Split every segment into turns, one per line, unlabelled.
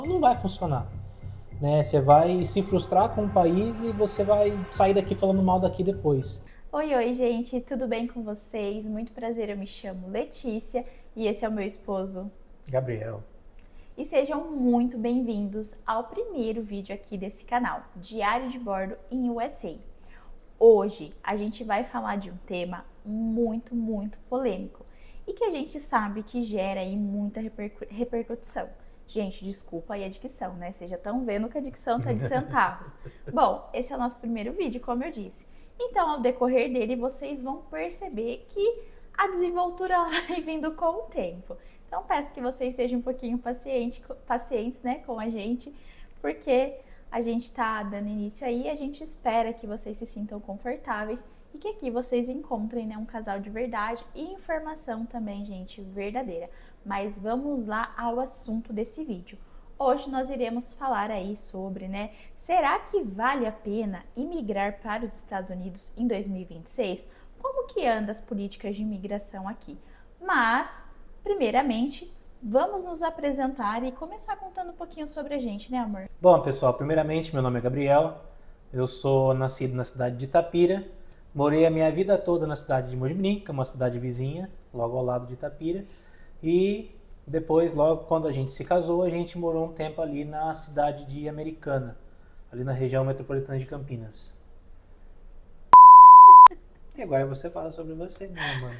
não vai funcionar, né? Você vai se frustrar com o país e você vai sair daqui falando mal daqui depois.
Oi, oi, gente, tudo bem com vocês? Muito prazer, eu me chamo Letícia e esse é o meu esposo.
Gabriel.
E sejam muito bem-vindos ao primeiro vídeo aqui desse canal, Diário de Bordo em USA. Hoje a gente vai falar de um tema muito polêmico e que a gente sabe que gera aí muita repercussão. Gente, desculpa aí a dicção, né? Vocês já estão vendo que a dicção tá de centavos. Bom, esse é o nosso primeiro vídeo, como eu disse. Então, ao decorrer dele, vocês vão perceber que a desenvoltura vai vindo com o tempo. Então, peço que vocês sejam um pouquinho pacientes, né, com a gente, porque a gente está dando início aí, a gente espera que vocês se sintam confortáveis e que aqui vocês encontrem, né, um casal de verdade e informação também, gente, verdadeira. Mas vamos lá ao assunto desse vídeo. Hoje nós iremos falar aí sobre, né, será que vale a pena imigrar para os Estados Unidos em 2026? Como que anda as políticas de imigração aqui? Mas, primeiramente, vamos nos apresentar e começar contando um pouquinho sobre a gente, né, amor?
Bom, pessoal, primeiramente, meu nome é Gabriel. Eu sou nascido na cidade de Itapira. Morei a minha vida toda na cidade de Mojimirim, que é uma cidade vizinha, logo ao lado de Itapira. E depois, logo quando a gente se casou, a gente morou um tempo ali na cidade de Americana, ali na região metropolitana de Campinas. E agora você fala sobre você, meu amor.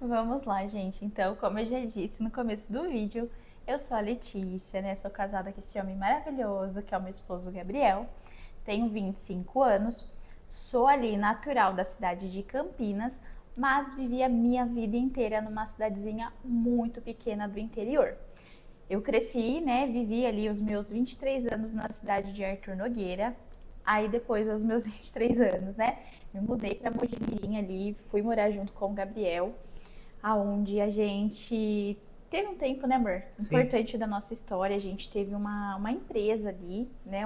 Vamos lá, gente. Então, como eu já disse no começo do vídeo, eu sou a Letícia, né? Sou casada com esse homem maravilhoso, que é o meu esposo Gabriel. Tenho 25 anos, sou ali natural da cidade de Campinas, mas vivi a minha vida inteira numa cidadezinha muito pequena do interior. Eu cresci, né? Vivi ali os meus 23 anos na cidade de Arthur Nogueira. Aí depois dos meus 23 anos, né? Me mudei para Mojimirim ali, fui morar junto com o Gabriel, aonde a gente teve um tempo, né, amor?
Sim.
Importante da nossa história. A gente teve uma empresa ali, né?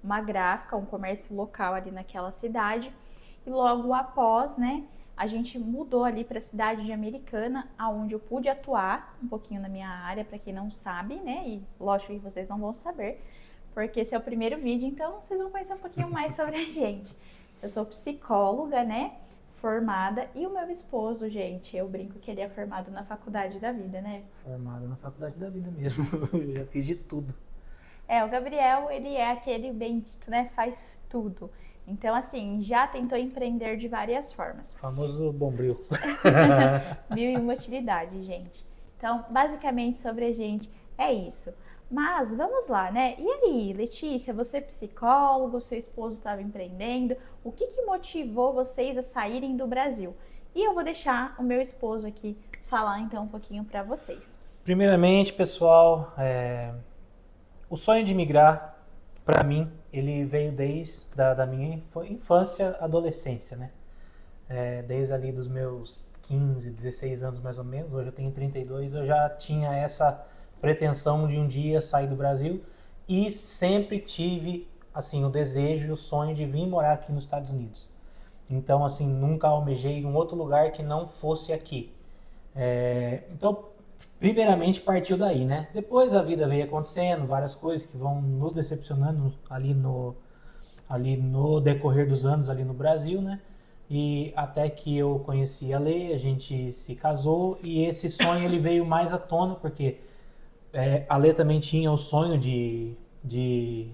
Uma gráfica, um comércio local ali naquela cidade. E logo após, né, a gente mudou ali para a cidade de Americana, aonde eu pude atuar um pouquinho na minha área, para quem não sabe, né? E lógico que vocês não vão saber, porque esse é o primeiro vídeo, então vocês vão conhecer um pouquinho mais sobre a gente. Eu sou psicóloga, né? Formada, e o meu esposo, gente, eu brinco que ele é formado na faculdade da vida, né?
Formado na faculdade da vida mesmo. Eu já fiz de tudo.
O Gabriel, ele é aquele bendito, né? Faz tudo. Então, assim, já tentou empreender de várias formas.
O famoso bombril.
Mil e uma utilidade, gente. Então, basicamente sobre a gente é isso. Mas vamos lá, né? E aí, Letícia, você é psicólogo, seu esposo estava empreendendo, o que motivou vocês a saírem do Brasil? E eu vou deixar o meu esposo aqui falar então um pouquinho para vocês.
Primeiramente, pessoal, o sonho de migrar, para mim, ele veio desde da minha infância, adolescência, né? Desde ali dos meus 15, 16 anos mais ou menos, hoje eu tenho 32, eu já tinha essa pretensão de um dia sair do Brasil e sempre tive, assim, o desejo e o sonho de vir morar aqui nos Estados Unidos. Então, assim, nunca almejei um outro lugar que não fosse aqui. Então, primeiramente partiu daí, né? Depois a vida veio acontecendo, várias coisas que vão nos decepcionando ali no decorrer dos anos ali no Brasil, né? E até que eu conheci a Lei, a gente se casou e esse sonho ele veio mais à tona porque a Lê também tinha o sonho de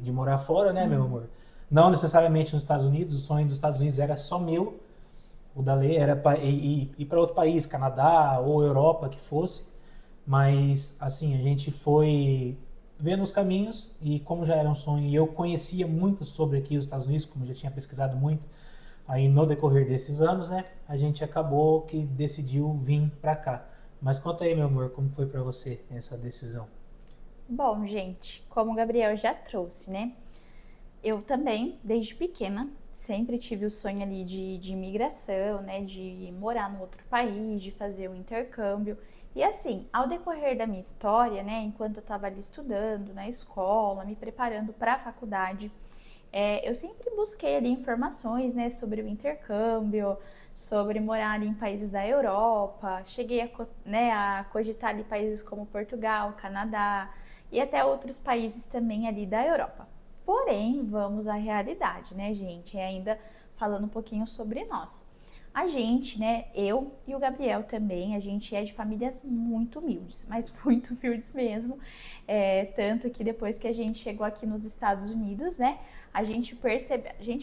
morar fora, né, meu amor? Não necessariamente nos Estados Unidos, o sonho dos Estados Unidos era só meu, o da Lê era ir para outro país, Canadá ou Europa que fosse, mas assim, a gente foi vendo os caminhos e como já era um sonho e eu conhecia muito sobre aqui os Estados Unidos, como já tinha pesquisado muito, aí no decorrer desses anos, né, a gente acabou que decidiu vir para cá. Mas conta aí, meu amor, como foi para você essa decisão?
Bom, gente, como o Gabriel já trouxe, né? Eu também, desde pequena, sempre tive o sonho ali de imigração, né? De morar no outro país, de fazer um intercâmbio. E assim, ao decorrer da minha história, né? Enquanto eu estava ali estudando na escola, me preparando para a faculdade, eu sempre busquei ali informações, né? Sobre o intercâmbio, sobre morar ali em países da Europa. Cheguei a, né, a cogitar ali países como Portugal, Canadá. e até outros países também ali da Europa. Porém, vamos à realidade, né, gente? Ainda falando um pouquinho sobre nós. A gente, né, eu e o Gabriel também, a gente é de famílias muito humildes, mas muito humildes mesmo. Tanto que depois que a gente chegou aqui nos Estados Unidos, né, a gente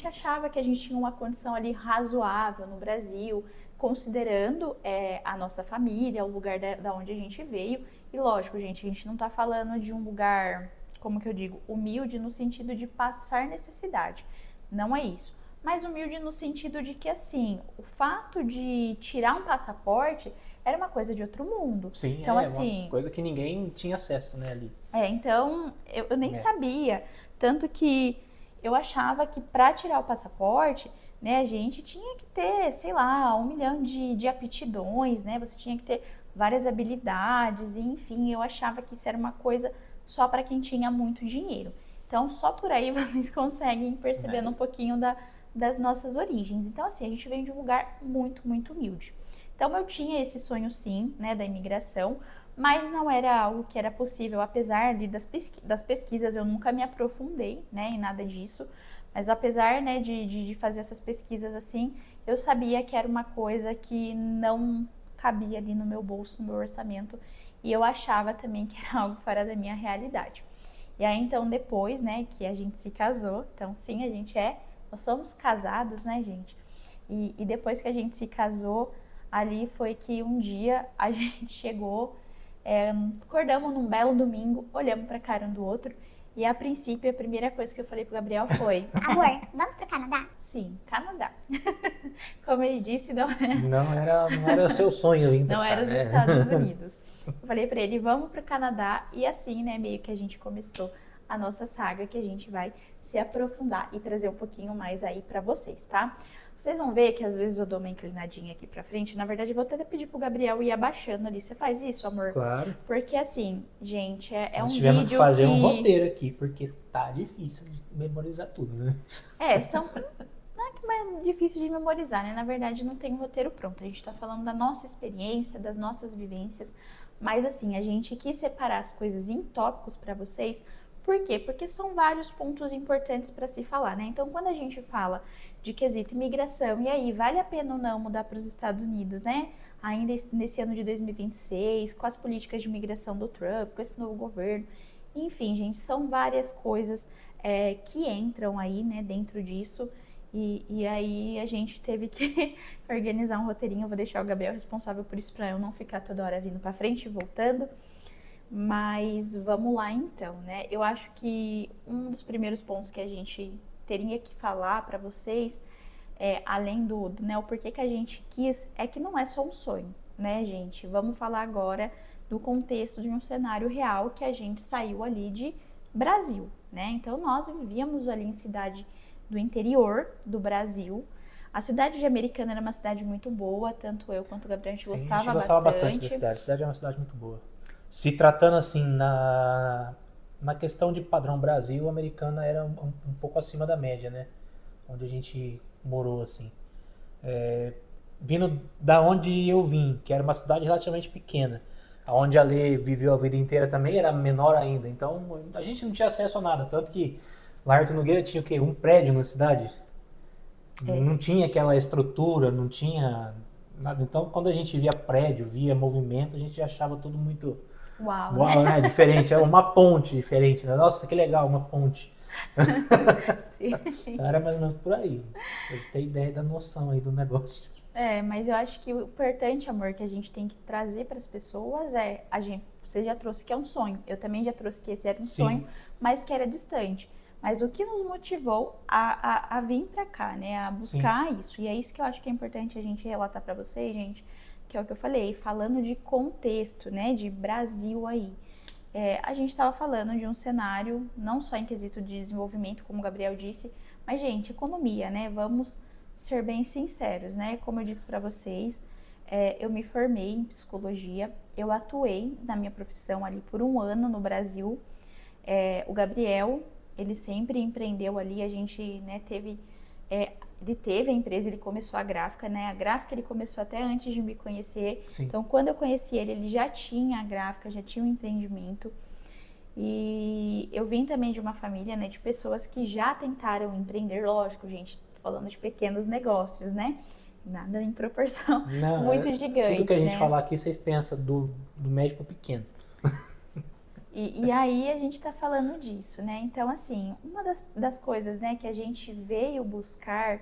achava que a gente tinha uma condição ali razoável no Brasil, considerando a nossa família, o lugar da onde a gente veio. E lógico, gente, a gente não tá falando de um lugar, como que eu digo, humilde no sentido de passar necessidade. Não é isso. Mas humilde no sentido de que, assim, o fato de tirar um passaporte era uma coisa de outro mundo.
Sim,
então,
assim, uma coisa que ninguém tinha acesso, né, ali.
Então, eu nem sabia. Tanto que eu achava que para tirar o passaporte, né, a gente tinha que ter, sei lá, 1 milhão de aptidões, né? Você tinha que ter várias habilidades, e, enfim, eu achava que isso era uma coisa só para quem tinha muito dinheiro. Então, só por aí vocês conseguem perceber um pouquinho das nossas origens. Então, assim, a gente vem de um lugar muito, muito humilde. Então, eu tinha esse sonho, sim, né, da imigração, mas não era algo que era possível, apesar das pesquisas, eu nunca me aprofundei, né, em nada disso, mas apesar, né, de fazer essas pesquisas assim, eu sabia que era uma coisa que não cabia ali no meu bolso, no meu orçamento, e eu achava também que era algo fora da minha realidade. E aí, então, depois, né, que a gente se casou, então, sim, nós somos casados, né, gente? E depois que a gente se casou, ali foi que um dia a gente chegou, acordamos num belo domingo, olhamos pra cara um do outro, e a princípio a primeira coisa que eu falei pro Gabriel foi:
Amor, vamos pro Canadá?
Sim, Canadá. Como ele disse, não
era o seu sonho ainda.
não era os Estados Unidos. Eu falei pra ele: vamos pro Canadá, e assim, né, meio que a gente começou a nossa saga, que a gente vai se aprofundar e trazer um pouquinho mais aí pra vocês, tá? Vocês vão ver que às vezes eu dou uma inclinadinha aqui pra frente. Na verdade, eu vou até pedir pro Gabriel ir abaixando ali. Você faz isso, amor?
Claro.
Porque assim, gente,
Nós
um
tivemos
vídeo
que fazer um roteiro aqui, porque tá difícil de memorizar tudo, né?
Não é que é difícil de memorizar, né? Na verdade, não tem um roteiro pronto. A gente tá falando da nossa experiência, das nossas vivências. Mas assim, a gente quis separar as coisas em tópicos pra vocês. Por quê? Porque são vários pontos importantes para se falar, né? Então, quando a gente fala de quesito imigração, e aí, vale a pena ou não mudar para os Estados Unidos, né? Ainda nesse ano de 2026, com as políticas de imigração do Trump, com esse novo governo. Enfim, gente, são várias coisas que entram aí, né, dentro disso. E aí a gente teve que organizar um roteirinho. Eu vou deixar o Gabriel responsável por isso, para eu não ficar toda hora vindo para frente e voltando. Mas vamos lá então, né? Eu acho que um dos primeiros pontos que a gente teria que falar para vocês, além do né, o porquê que a gente quis, é que não é só um sonho, né, gente? Vamos falar agora do contexto de um cenário real que a gente saiu ali de Brasil, né? Então, nós vivíamos ali em cidade do interior do Brasil. A cidade de Americana era uma cidade muito boa, tanto eu quanto o Gabriel, a gente gostava
bastante da cidade. A cidade é uma cidade muito boa. Se tratando assim, na questão de padrão Brasil, a Americana era um pouco acima da média, né? Onde a gente morou, assim. Vindo da onde eu vim, que era uma cidade relativamente pequena, onde a Lê viveu a vida inteira também, era menor ainda. Então, a gente não tinha acesso a nada. Tanto que Laerte Nogueira tinha o quê? Um prédio na cidade. Não tinha aquela estrutura, não tinha nada. Então, quando a gente via prédio, via movimento, a gente achava tudo muito...
Uau,
né? Diferente, é uma ponte diferente. Né? Nossa, que legal, uma ponte.
Sim.
Então era mais ou menos por aí. Eu tenho ideia da noção aí do negócio.
Mas eu acho que o importante, amor, que a gente tem que trazer para as pessoas você já trouxe que é um sonho. Eu também já trouxe que esse era um sonho, mas que era distante. Mas o que nos motivou a vir para cá, né? A buscar isso. E é isso que eu acho que é importante a gente relatar para vocês, gente. Que é o que eu falei, falando de contexto, né, de Brasil aí. A gente estava falando de um cenário, não só em quesito de desenvolvimento, como o Gabriel disse, mas, gente, economia, né, vamos ser bem sinceros, né, como eu disse para vocês, eu me formei em psicologia, eu atuei na minha profissão ali por 1 ano no Brasil, o Gabriel, ele sempre empreendeu ali, a gente, né, ele teve a empresa, ele começou a gráfica, né? A gráfica ele começou até antes de me conhecer.
Sim.
Então, quando eu conheci ele já tinha a gráfica, já tinha o empreendimento. E eu vim também de uma família, né, de pessoas que já tentaram empreender, lógico, gente, tô falando de pequenos negócios, né? Nada em proporção
Não,
muito
tudo que a
gigante,
gente
né?
falar aqui, vocês pensam do médio pro pequeno.
E aí a gente tá falando disso, né? Então, assim, uma das coisas, né, que a gente veio buscar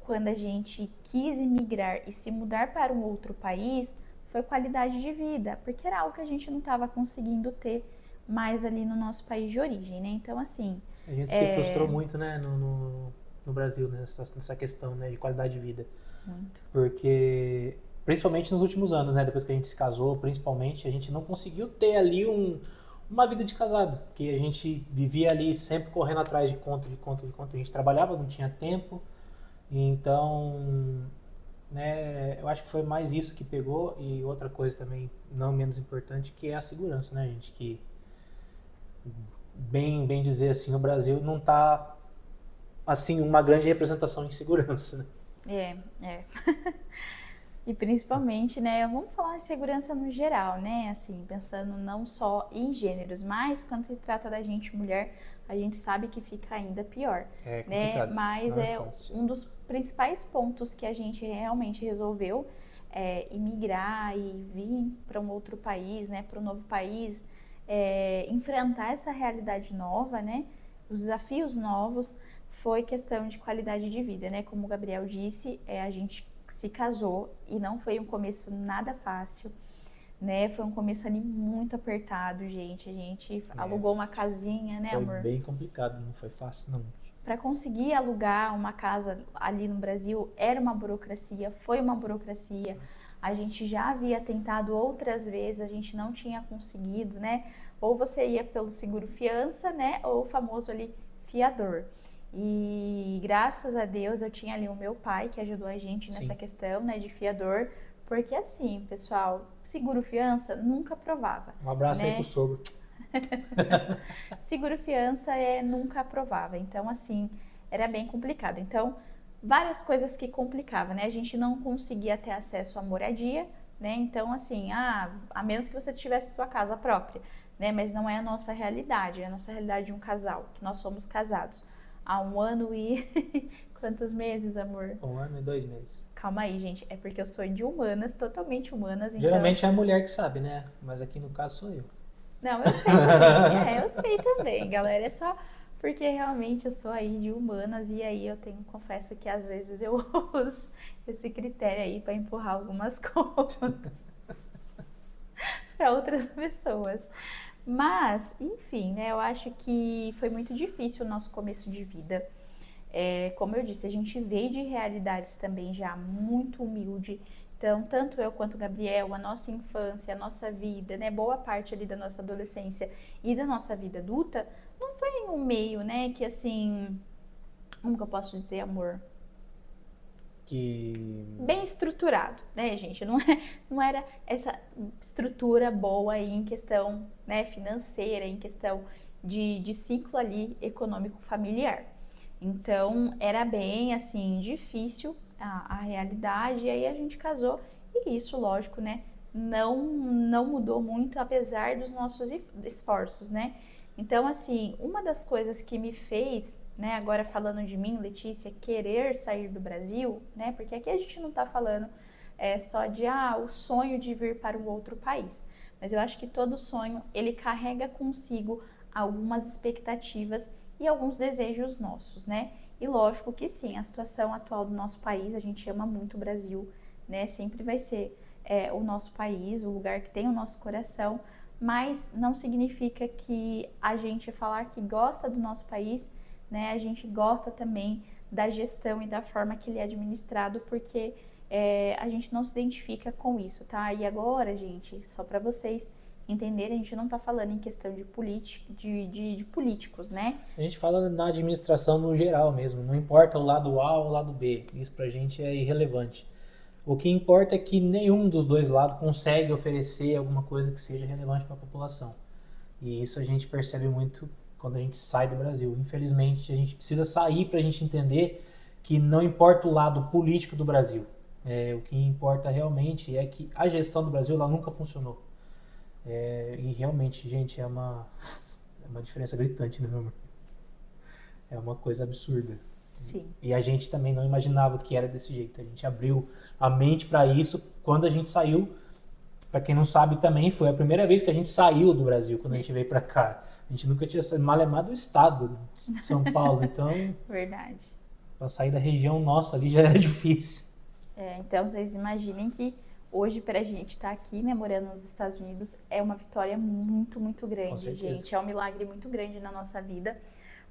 quando a gente quis emigrar e se mudar para um outro país foi qualidade de vida, porque era algo que a gente não estava conseguindo ter mais ali no nosso país de origem, né? Então, assim,
A gente se frustrou muito, né, no Brasil, nessa questão, né, de qualidade de vida.
muito.
Porque, principalmente nos últimos anos, né, depois que a gente se casou, principalmente, a gente não conseguiu ter ali uma vida de casado. Que a gente vivia ali sempre correndo atrás de conta, de conta, de conta. A gente trabalhava, não tinha tempo. Então, né, eu acho que foi mais isso que pegou. E outra coisa também, não menos importante, que é a segurança, né, gente? Que, bem dizer assim, o Brasil não está, assim, uma grande representação em segurança, né?
É. E principalmente, né, vamos falar de segurança no geral, né, assim, pensando não só em gêneros, mas quando se trata da gente mulher, a gente sabe que fica ainda pior,
É
né,
complicado,
mas
não é
é
fácil.
um dos principais pontos que a gente realmente resolveu imigrar e vir para um outro país, né, para um novo país, enfrentar essa realidade nova, né, os desafios novos, foi questão de qualidade de vida, né, como o Gabriel disse, a gente se casou e não foi um começo nada fácil, né? Foi um começo ali muito apertado, gente. A gente alugou uma casinha, né,
Foi
amor?
bem complicado, não foi fácil, não.
Para conseguir alugar uma casa ali no Brasil era uma burocracia, foi uma burocracia. A gente já havia tentado outras vezes, a gente não tinha conseguido, né? Ou você ia pelo seguro fiança, né? Ou o famoso ali fiador. E graças a Deus eu tinha ali o meu pai que ajudou a gente nessa questão, né, de fiador, porque assim, pessoal, seguro fiança nunca aprovava.
Um abraço aí
né?
pro sogro.
Seguro fiança nunca aprovava, então assim, era bem complicado. Então, várias coisas que complicavam, né? A gente não conseguia ter acesso à moradia, né? Então, assim, a menos que você tivesse sua casa própria, né? Mas não é a nossa realidade, é a nossa realidade de um casal, que nós somos casados há 1 ano e quantos meses, amor?
1 ano e 2 meses.
Calma aí, gente, é porque eu sou de humanas, totalmente humanas, então...
Geralmente é a mulher que sabe, né? Mas aqui no caso sou eu.
Não, eu sei também, eu sei também, galera, é só porque realmente eu sou aí de humanas e aí eu confesso que às vezes eu uso esse critério aí para empurrar algumas contas para outras pessoas. Mas, enfim, né, eu acho que foi muito difícil o nosso começo de vida. Como eu disse, a gente veio de realidades também já muito humilde. Então, tanto eu quanto o Gabriel, a nossa infância, a nossa vida, né, boa parte ali da nossa adolescência e da nossa vida adulta, não foi em um meio, né, que assim, como que eu posso dizer, amor? Bem estruturado, né, gente? Não era essa estrutura boa aí em questão, né, financeira, em questão de ciclo ali econômico familiar. Então, era bem, assim, difícil a realidade, e aí a gente casou, e isso, lógico, né, não mudou muito, apesar dos nossos esforços, né? Então, assim, uma das coisas que me fez, né, agora falando de mim, Letícia, querer sair do Brasil, né, porque aqui a gente não tá falando só de, o sonho de vir para um outro país, mas eu acho que todo sonho, ele carrega consigo algumas expectativas e alguns desejos nossos, né? E lógico que sim, a situação atual do nosso país, a gente ama muito o Brasil, né? Sempre vai ser o nosso país, o lugar que tem o nosso coração, mas não significa que a gente falar que gosta do nosso país, né? A gente gosta também da gestão e da forma que ele é administrado, porque a gente não se identifica com isso, tá? E agora, gente, só para vocês entenderem, a gente não tá falando em questão de políticos, né?
A gente fala na administração no geral mesmo, não importa o lado A ou o lado B, isso pra gente é irrelevante. O que importa é que nenhum dos dois lados consegue oferecer alguma coisa que seja relevante para a população. E isso a gente percebe muito quando a gente sai do Brasil. Infelizmente, a gente precisa sair para a gente entender que não importa o lado político do Brasil. O que importa realmente é que a gestão do Brasil ela nunca funcionou. E realmente, gente, uma diferença gritante, né, meu amor? É uma coisa absurda.
Sim.
E a gente também não imaginava que era desse jeito. A gente abriu a mente para isso quando a gente saiu. Para quem não sabe também, foi a primeira vez que a gente saiu do Brasil, quando a gente veio para cá. A gente nunca tinha saído, malemar do estado de São Paulo. Então,
Verdade.
para sair da região nossa ali já era difícil.
Então, vocês imaginem que hoje, pra gente estar aqui, né, morando nos Estados Unidos, é uma vitória muito, muito
Com
grande,
certeza.
gente. É um milagre muito grande na nossa vida.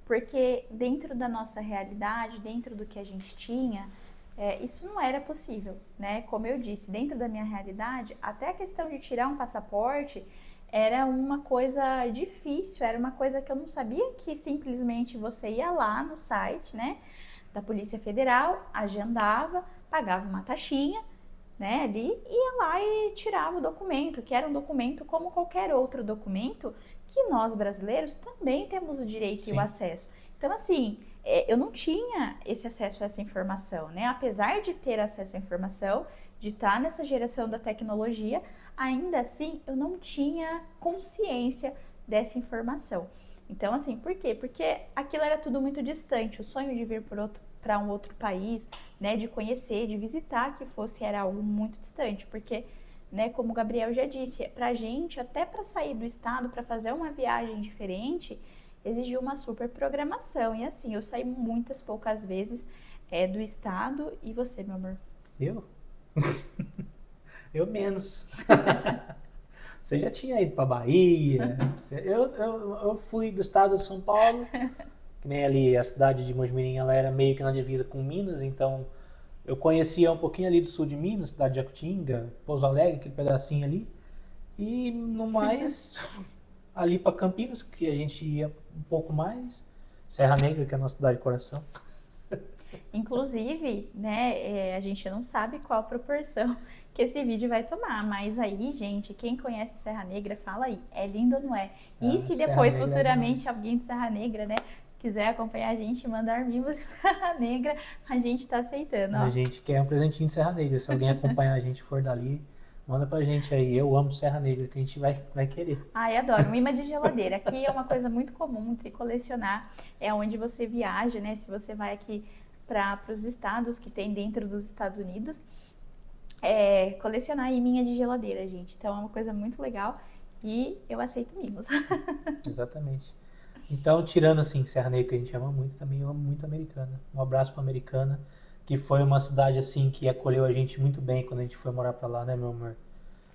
Porque dentro da nossa realidade, dentro do que a gente tinha, isso não era possível, né? Como eu disse, dentro da minha realidade, até a questão de tirar um passaporte era uma coisa difícil, era uma coisa que eu não sabia que simplesmente você ia lá no site, né, da Polícia Federal, agendava, pagava uma taxinha, né, ali, ia lá e tirava o documento, que era um documento como qualquer outro documento que nós brasileiros também temos o direito
Sim.
e o acesso. Então, assim, eu não tinha esse acesso a essa informação, né? Apesar de ter acesso à informação, de estar nessa geração da tecnologia, ainda assim eu não tinha consciência dessa informação. Então, assim, por quê? Porque aquilo era tudo muito distante. O sonho de vir para um outro país, né, de conhecer, de visitar, que fosse, era algo muito distante, porque, né, como o Gabriel já disse, pra gente, até para sair do estado, para fazer uma viagem diferente, exigiu uma super programação. E assim, eu saí muitas poucas vezes do estado. E você, meu amor?
Eu? Eu menos. Você já tinha ido para Bahia. Eu fui do estado de São Paulo, que nem ali a cidade de Mojimirim, ela era meio que na divisa com Minas, então eu conhecia um pouquinho ali do sul de Minas, cidade de Jacutinga, Pouso Alegre, aquele pedacinho ali. E no mais, ali para Campinas, que a gente ia um pouco mais, Serra Negra, que é a nossa cidade de coração.
Inclusive, né, a gente não sabe qual a proporção que esse vídeo vai tomar, mas aí, gente, quem conhece Serra Negra, fala aí, é lindo ou não é? E se depois, futuramente, alguém de Serra Negra, né, quiser acompanhar a gente, mandar mimos de Serra Negra, a gente tá aceitando, ó.
A gente quer um presentinho de Serra Negra, se alguém acompanhar a gente for dali, manda pra gente aí, eu amo Serra Negra, que a gente vai querer.
Ai, adoro, um imã de geladeira, aqui é uma coisa muito comum de se colecionar, é onde você viaja, né, se você vai aqui para os estados que tem dentro dos Estados Unidos, colecionar iminha de geladeira, gente. Então é uma coisa muito legal e eu aceito mimos.
Exatamente. Então, tirando assim Serra Negra, que a gente ama muito, também eu amo muito Americana. Um abraço pra Americana, que foi uma cidade assim que acolheu a gente muito bem quando a gente foi morar pra lá, né, meu amor?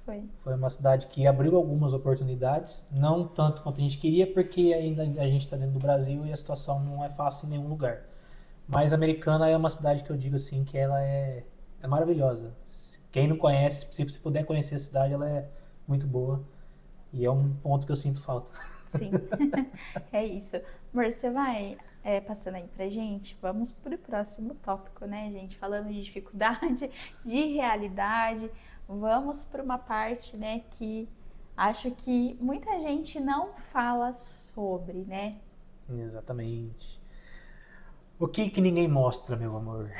Foi uma cidade que abriu algumas oportunidades, não tanto quanto a gente queria, porque ainda a gente está dentro do Brasil e a situação não é fácil em nenhum lugar. Mas Americana é uma cidade que eu digo assim que ela é maravilhosa. Quem não conhece, se puder conhecer a cidade, ela é muito boa. E é um ponto que eu sinto falta.
Sim, é isso. Amor, você vai passando aí pra gente? Vamos pro próximo tópico, né, gente? Falando de dificuldade, de realidade. Vamos para uma parte, né, que acho que muita gente não fala sobre, né?
Exatamente. O que ninguém mostra, meu amor?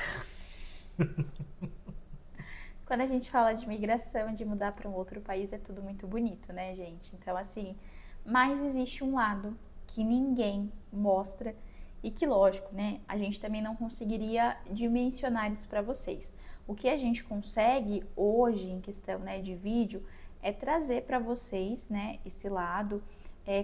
Quando a gente fala de migração, de mudar para um outro país, é tudo muito bonito, né, gente? Então, assim, mas existe um lado que ninguém mostra e que, lógico, né, a gente também não conseguiria dimensionar isso para vocês. O que a gente consegue hoje, em questão, né, de vídeo, é trazer para vocês, né, esse lado,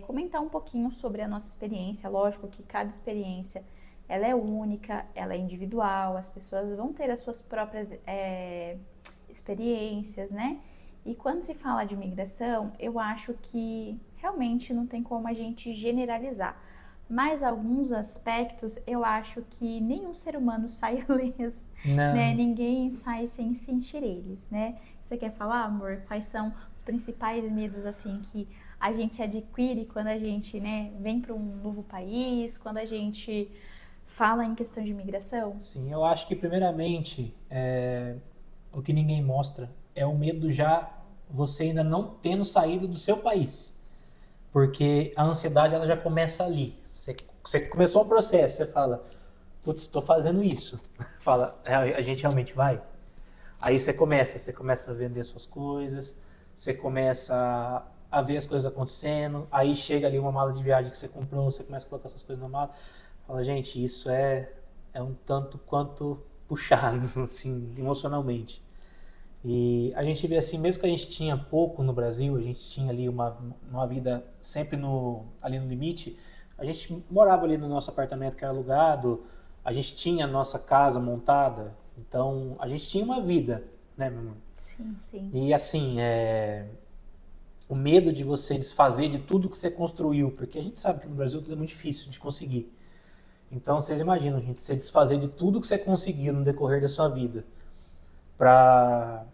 comentar um pouquinho sobre a nossa experiência. Lógico que cada experiência ela é única, ela é individual, as pessoas vão ter as suas próprias experiências, né? E quando se fala de migração, eu acho que realmente não tem como a gente generalizar. Mas alguns aspectos eu acho que nenhum ser humano sai ileso, né? Ninguém sai sem sentir eles, né? Você quer falar, amor, quais são os principais medos assim que a gente adquire quando a gente, né, vem para um novo país, quando a gente fala em questão de imigração?
Sim, eu acho que primeiramente o que ninguém mostra é o medo já você ainda não tendo saído do seu país. Porque a ansiedade ela já começa ali. Você começou um processo, você fala, putz, estou fazendo isso. Fala, a gente realmente vai? Aí você começa a vender suas coisas, você começa a ver as coisas acontecendo, aí chega ali uma mala de viagem que você comprou, você começa a colocar suas coisas na mala, fala, gente, isso é um tanto quanto puxado, assim, emocionalmente. E a gente vê assim, mesmo que a gente tinha pouco no Brasil, a gente tinha ali uma vida sempre ali no limite, a gente morava ali no nosso apartamento que era alugado, a gente tinha a nossa casa montada, então a gente tinha uma vida, né, meu irmão?
Sim, sim.
E assim, o medo de você desfazer de tudo que você construiu, porque a gente sabe que no Brasil tudo é muito difícil de conseguir. Então vocês imaginam, gente, você desfazer de tudo que você conseguiu no decorrer da sua vida para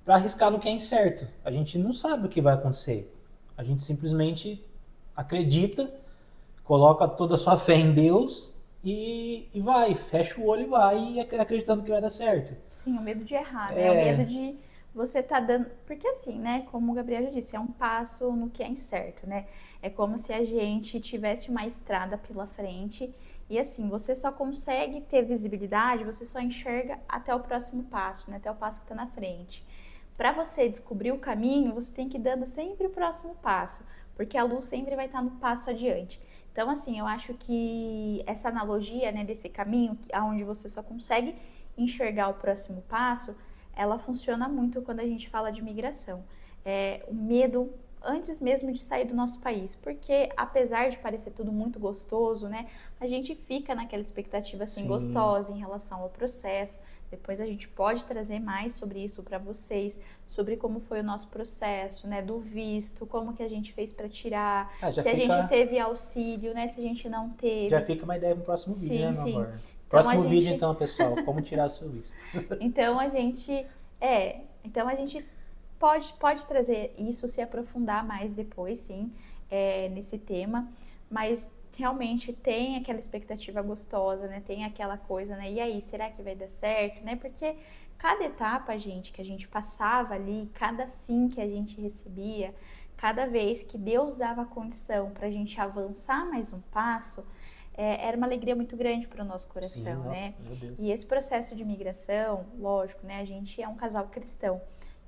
arriscar no que é incerto. A gente não sabe o que vai acontecer. A gente simplesmente acredita, coloca toda a sua fé em Deus e vai, fecha o olho e vai, acreditando que vai dar certo.
Sim, o medo de errar, né? O medo de você tá dando. Porque assim, né? Como o Gabriel já disse, é um passo no que é incerto, né? É como se a gente tivesse uma estrada pela frente e assim, você só consegue ter visibilidade, você só enxerga até o próximo passo, né? Até o passo que tá na frente. Para você descobrir o caminho, você tem que ir dando sempre o próximo passo, porque a luz sempre vai estar no passo adiante. Então, assim, eu acho que essa analogia, né, desse caminho, onde você só consegue enxergar o próximo passo, ela funciona muito quando a gente fala de migração. O medo antes mesmo de sair do nosso país, porque apesar de parecer tudo muito gostoso, né, a gente fica naquela expectativa assim gostosa em relação ao processo. Depois a gente pode trazer mais sobre isso para vocês, sobre como foi o nosso processo, né, do visto, como que a gente fez para tirar, se a gente teve auxílio, né, se a gente não teve.
Já fica uma ideia pro próximo vídeo, né, meu amor?
Então,
próximo vídeo então, pessoal, como tirar o seu visto.
Então a gente pode trazer isso, se aprofundar mais depois, sim, nesse tema, mas realmente tem aquela expectativa gostosa, né? Tem aquela coisa, né? E aí, será que vai dar certo, né? Porque cada etapa, gente, que a gente passava ali, cada sim que a gente recebia, cada vez que Deus dava condição para a gente avançar mais um passo, era uma alegria muito grande para o nosso coração,
Sim, nossa,
né?
meu Deus.
E esse processo de migração, lógico, né? A gente é um casal cristão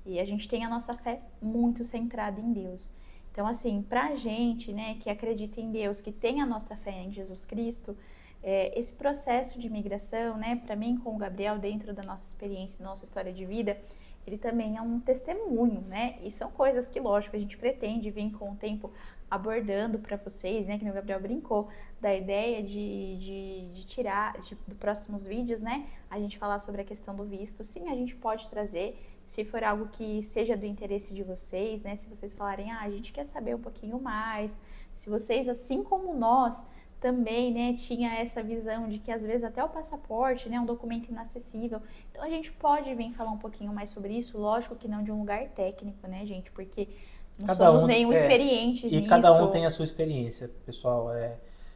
e a gente tem a nossa fé muito centrada em Deus. Então, assim, pra gente, né, que acredita em Deus, que tem a nossa fé em Jesus Cristo, esse processo de migração, né, pra mim com o Gabriel, dentro da nossa experiência, nossa história de vida, ele também é um testemunho, né? E são coisas que, lógico, a gente pretende vir com o tempo abordando para vocês, né? Que o Gabriel brincou da ideia de tirar dos próximos vídeos, né? A gente falar sobre a questão do visto. Sim, a gente pode trazer, se for algo que seja do interesse de vocês, né? Se vocês falarem, a gente quer saber um pouquinho mais. Se vocês, assim como nós, também, né, tinha essa visão de que às vezes até o passaporte, né, é um documento inacessível. Então a gente pode vir falar um pouquinho mais sobre isso, lógico que não de um lugar técnico, né, gente, porque não somos nenhum experientes nisso.
E cada um tem a sua experiência, pessoal.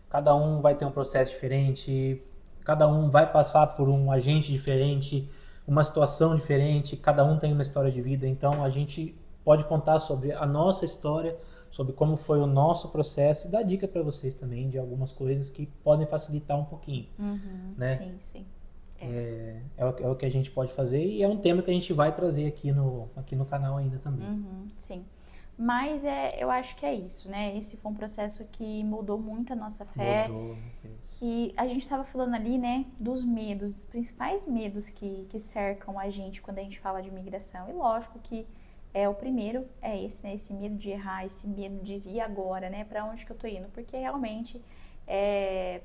Cada um vai ter um processo diferente, cada um vai passar por um agente diferente, uma situação diferente, cada um tem uma história de vida, então a gente pode contar sobre a nossa história, sobre como foi o nosso processo e dar dica para vocês também de algumas coisas que podem facilitar um pouquinho, né?
Sim, sim.
É o que a gente pode fazer e é um tema que a gente vai trazer aqui no canal ainda também.
Sim. Mas eu acho que é isso, né? Esse foi um processo que mudou muito a nossa fé.
Mudou.
E a gente estava falando ali, né, dos medos, dos principais medos que cercam a gente quando a gente fala de migração. E lógico que o primeiro é esse, né? Esse medo de errar, esse medo de e agora, né? Para onde que eu tô indo? Porque realmente,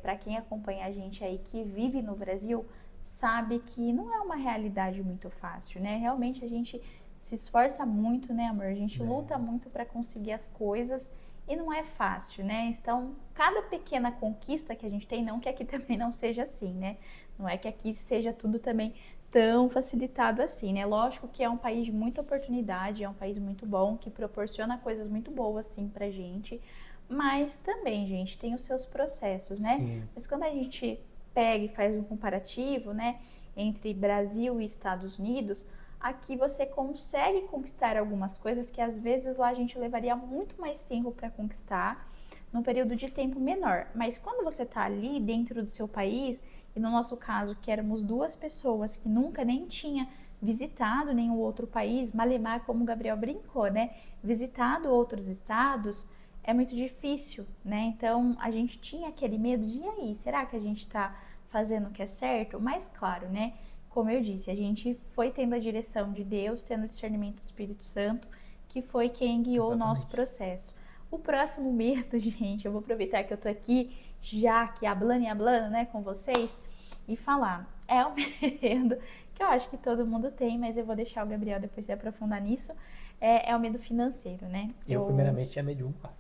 para quem acompanha a gente aí que vive no Brasil, sabe que não é uma realidade muito fácil, né? Realmente a gente se esforça muito, né, amor? A gente luta muito para conseguir as coisas e não é fácil, né? Então, cada pequena conquista que a gente tem, não que aqui também não seja assim, né? Não é que aqui seja tudo também tão facilitado assim, né? Lógico que é um país de muita oportunidade, é um país muito bom, que proporciona coisas muito boas, sim, pra gente. Mas também, gente, tem os seus processos, né?
Sim.
Mas quando a gente pega e faz um comparativo, né, entre Brasil e Estados Unidos, aqui você consegue conquistar algumas coisas que às vezes lá a gente levaria muito mais tempo para conquistar, num período de tempo menor. Mas quando você está ali dentro do seu país, e no nosso caso que éramos duas pessoas que nunca nem tinha visitado nenhum outro país, malemar, como o Gabriel brincou, né? Visitado outros estados é muito difícil, né? Então a gente tinha aquele medo de, e aí, será que a gente está fazendo o que é certo? Mas claro, né? Como eu disse, a gente foi tendo a direção de Deus, tendo o discernimento do Espírito Santo, que foi quem guiou o nosso processo. O próximo medo, gente, eu vou aproveitar que eu tô aqui, já que hablando e hablando, né, com vocês, e falar. É um medo que eu acho que todo mundo tem, mas eu vou deixar o Gabriel depois se aprofundar nisso. É o medo financeiro, né?
Eu primeiramente tinha medo de um carro.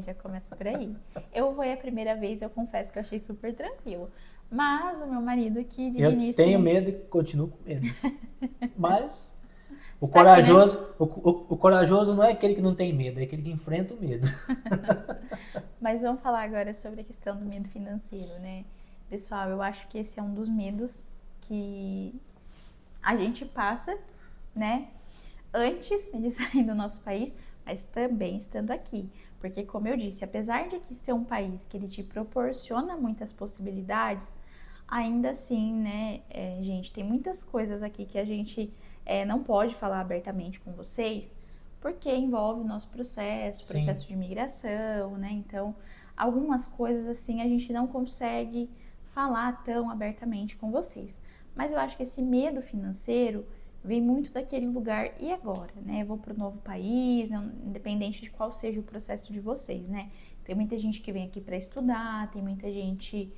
Já começa por aí. Eu fui a primeira vez, eu confesso que eu achei super tranquilo. Mas o meu marido que de início...
Eu tenho medo e continuo com medo. Mas o
Está aqui,
corajoso,
né?
o corajoso não é aquele que não tem medo, é aquele que enfrenta o medo.
Mas vamos falar agora sobre a questão do medo financeiro, né? Pessoal, eu acho que esse é um dos medos que a gente passa, né? Antes de sair do nosso país, mas também estando aqui. Porque, como eu disse, apesar de aqui ser um país que ele te proporciona muitas possibilidades, ainda assim, né, gente, tem muitas coisas aqui que a gente não pode falar abertamente com vocês, porque envolve o nosso processo de imigração, né? Então, algumas coisas assim a gente não consegue falar tão abertamente com vocês. Mas eu acho que esse medo financeiro vem muito daquele lugar, e agora, né? Eu vou para um novo país, independente de qual seja o processo de vocês, né? Tem muita gente que vem aqui para estudar, tem muita gente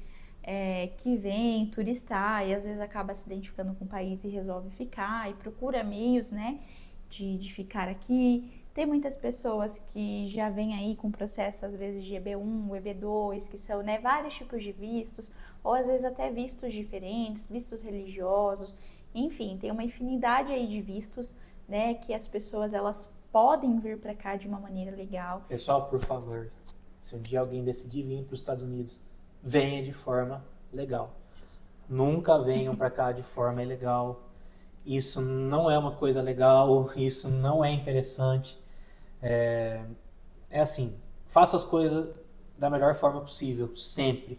que vem turistar e às vezes acaba se identificando com o país e resolve ficar e procura meios, né, de ficar aqui. Tem muitas pessoas que já vêm aí com processo, às vezes, de EB1, EB2, que são, né, vários tipos de vistos, ou às vezes até vistos diferentes, vistos religiosos. Enfim, tem uma infinidade aí de vistos, né, que as pessoas elas podem vir para cá de uma maneira legal.
Pessoal, por favor, se um dia alguém decidir vir para os Estados Unidos, venha de forma legal. Nunca venham para cá de forma ilegal. Isso não é uma coisa legal, isso não é interessante. É assim, faça as coisas da melhor forma possível, sempre,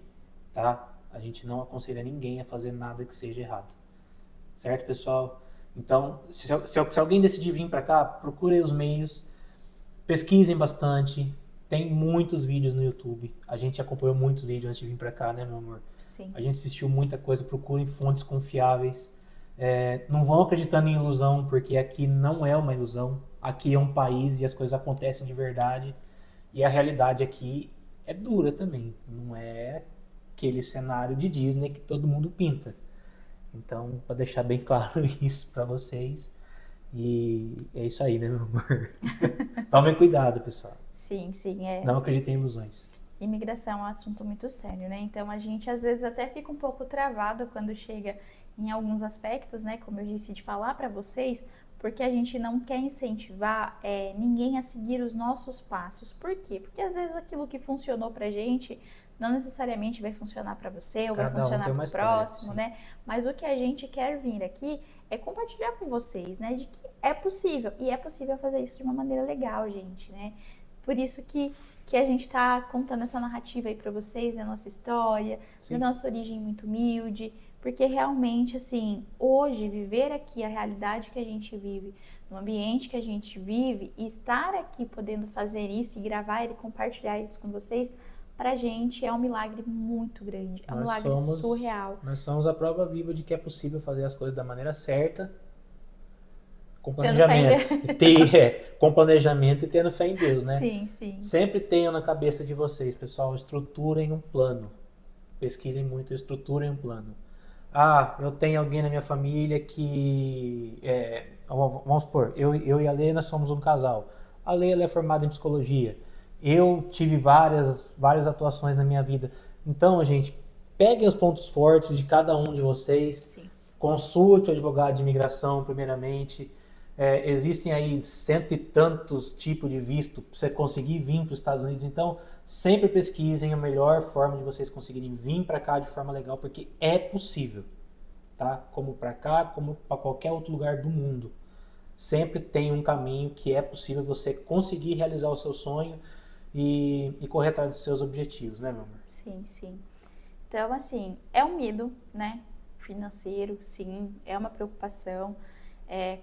tá? A gente não aconselha ninguém a fazer nada que seja errado. Certo, pessoal? Então, se alguém decidir vir para cá, procurem os meios, pesquisem bastante. Tem muitos vídeos no YouTube. A gente acompanhou muitos vídeos antes de vir para cá, né, meu amor?
Sim.
A gente assistiu muita coisa. Procurem fontes confiáveis. Não vão acreditando em ilusão, porque aqui não é uma ilusão. Aqui é um país e as coisas acontecem de verdade. E a realidade aqui é dura também. Não é aquele cenário de Disney que todo mundo pinta. Então, para deixar bem claro isso para vocês. E é isso aí, né, meu amor? Tomem cuidado, pessoal.
Sim,
Não acreditem em ilusões.
Imigração é um assunto muito sério, né? Então a gente às vezes até fica um pouco travado quando chega em alguns aspectos, né? Como eu disse, de falar para vocês, porque a gente não quer incentivar ninguém a seguir os nossos passos. Por quê? Porque às vezes aquilo que funcionou pra gente não necessariamente vai funcionar para você ou vai funcionar para o próximo, né? Mas o que a gente quer vir aqui é compartilhar com vocês, né? De que é possível. E é possível fazer isso de uma maneira legal, gente, né? Por isso que a gente está contando essa narrativa aí para vocês, da nossa história, da nossa origem muito humilde, porque realmente, assim, hoje, viver aqui a realidade que a gente vive, no ambiente que a gente vive, e estar aqui podendo fazer isso e gravar e compartilhar isso com vocês, pra gente é um milagre muito grande, é um milagre surreal.
Nós somos a prova viva de que é possível fazer as coisas da maneira certa, com planejamento. Com planejamento e tendo fé em Deus, né?
Sim, sim.
Sempre tenham na cabeça de vocês, pessoal, estruturem um plano. Pesquisem muito, estruturem um plano. Eu tenho alguém na minha família que... vamos supor, eu e a Lê, nós somos um casal. A Lê, ela é formada em psicologia. Eu tive várias atuações na minha vida. Então, gente, peguem os pontos fortes de cada um de vocês.
Sim.
Consulte o advogado de imigração, primeiramente. Existem aí 100 e tantos tipos de visto para você conseguir vir para os Estados Unidos. Então, sempre pesquisem a melhor forma de vocês conseguirem vir para cá de forma legal, porque é possível, tá? Como para cá, como para qualquer outro lugar do mundo. Sempre tem um caminho que é possível você conseguir realizar o seu sonho e correr atrás dos seus objetivos, né, meu amor?
Sim, sim. Então, assim, é um medo, né? financeiro, sim, é uma preocupação.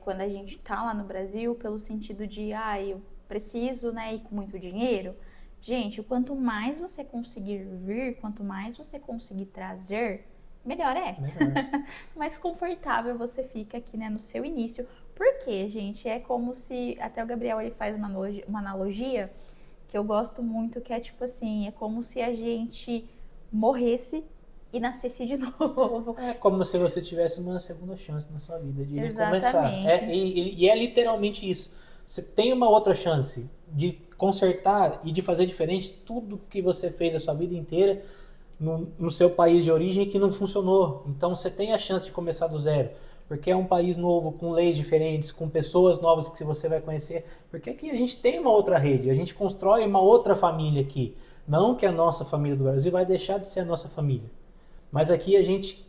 Quando a gente tá lá no Brasil, pelo sentido de, eu preciso, né, ir com muito dinheiro. Gente, quanto mais você conseguir vir, quanto mais você conseguir trazer, melhor é.
Melhor.
Mais confortável você fica aqui, né, no seu início. Porque, gente, é como se, até o Gabriel ele faz uma analogia que eu gosto muito, que é tipo assim, é como se a gente morresse e nascesse de novo.
É como se você tivesse uma segunda chance na sua vida de recomeçar.
Exatamente.
E é literalmente isso. Você tem uma outra chance de consertar e de fazer diferente tudo que você fez a sua vida inteira no seu país de origem que não funcionou. Então você tem a chance de começar do zero. Porque é um país novo, com leis diferentes, com pessoas novas que você vai conhecer. Porque aqui a gente tem uma outra rede, a gente constrói uma outra família aqui. Não que a nossa família do Brasil vai deixar de ser a nossa família. Mas aqui a gente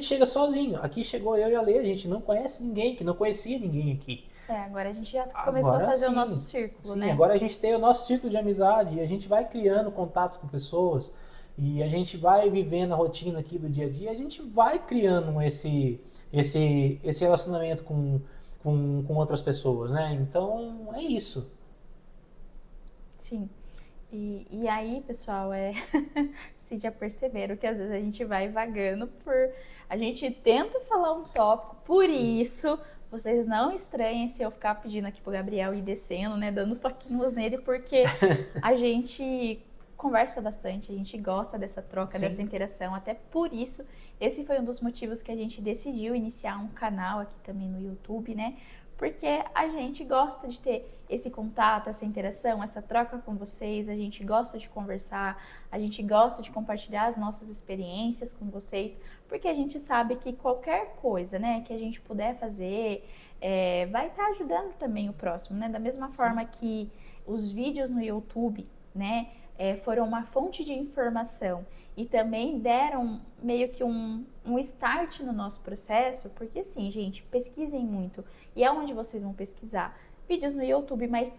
chega sozinho. Aqui chegou eu e a Lê, a gente não conhece ninguém, que não conhecia ninguém aqui.
Agora a gente já começou a fazer o nosso círculo, né?
Sim, agora a gente tem o nosso círculo de amizade, a gente vai criando contato com pessoas e a gente vai vivendo a rotina aqui do dia a dia, a gente vai criando esse relacionamento com outras pessoas, né? Então, é isso.
Sim. E aí, pessoal, vocês já perceberam que às vezes a gente vai vagando a gente tenta falar um tópico, por isso, vocês não estranhem se eu ficar pedindo aqui pro Gabriel ir descendo, né, dando os toquinhos nele, porque a gente conversa bastante, a gente gosta dessa troca,
Sim.
dessa interação, até por isso, esse foi um dos motivos que a gente decidiu iniciar um canal aqui também no YouTube, né, porque a gente gosta de ter esse contato, essa interação, essa troca com vocês, a gente gosta de conversar, a gente gosta de compartilhar as nossas experiências com vocês, porque a gente sabe que qualquer coisa, né, que a gente puder fazer, vai estar ajudando também o próximo, né, da mesma forma que os vídeos no YouTube, né, foram uma fonte de informação e também deram meio que um start no nosso processo, porque assim, gente, pesquisem muito. E é onde vocês vão pesquisar. Vídeos no YouTube, mas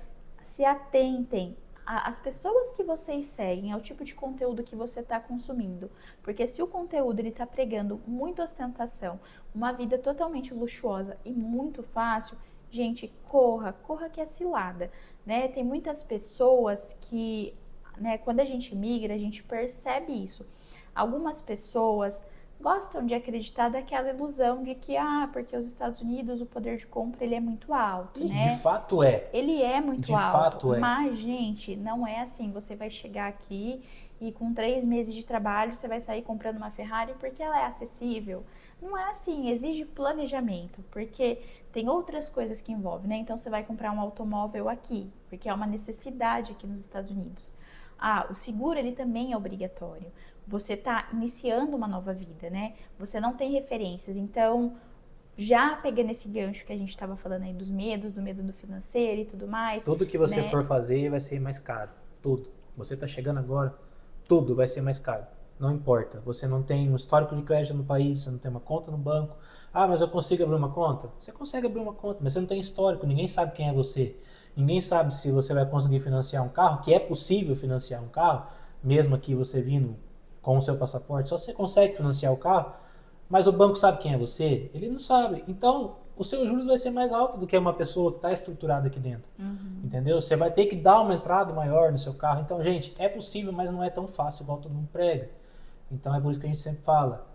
se atentem às pessoas que vocês seguem, ao tipo de conteúdo que você está consumindo. Porque se o conteúdo está pregando muita ostentação, uma vida totalmente luxuosa e muito fácil, gente, corra que é cilada, né? Tem muitas pessoas que, né, quando a gente migra, a gente percebe isso. Algumas pessoas gostam de acreditar daquela ilusão de que, porque os Estados Unidos, o poder de compra, ele é muito alto, né?
De fato é.
Ele é muito
De
alto,
fato é.
Mas, gente, não é assim. Você vai chegar aqui e com 3 meses de trabalho, você vai sair comprando uma Ferrari porque ela é acessível. Não é assim, exige planejamento, porque tem outras coisas que envolvem, né? Então, você vai comprar um automóvel aqui, porque é uma necessidade aqui nos Estados Unidos. O seguro, ele também é obrigatório. Você está iniciando uma nova vida, né? Você não tem referências. Então, já pegando esse gancho que a gente estava falando aí dos medos, do medo do financeiro e tudo mais.
Tudo que você
né?
for fazer vai ser mais caro. Tudo. Você está chegando agora, tudo vai ser mais caro. Não importa. Você não tem um histórico de crédito no país, você não tem uma conta no banco. Mas eu consigo abrir uma conta? Você consegue abrir uma conta, mas você não tem histórico. Ninguém sabe quem é você. Ninguém sabe se você vai conseguir financiar um carro, que é possível financiar um carro, mesmo aqui você vindo com o seu passaporte, só você consegue financiar o carro, mas o banco sabe quem é você? Ele não sabe. Então, o seu juros vai ser mais alto do que uma pessoa que está estruturada aqui dentro. Entendeu? Você vai ter que dar uma entrada maior no seu carro. Então, gente, é possível, mas não é tão fácil igual todo mundo prega. Então, é por isso que a gente sempre fala.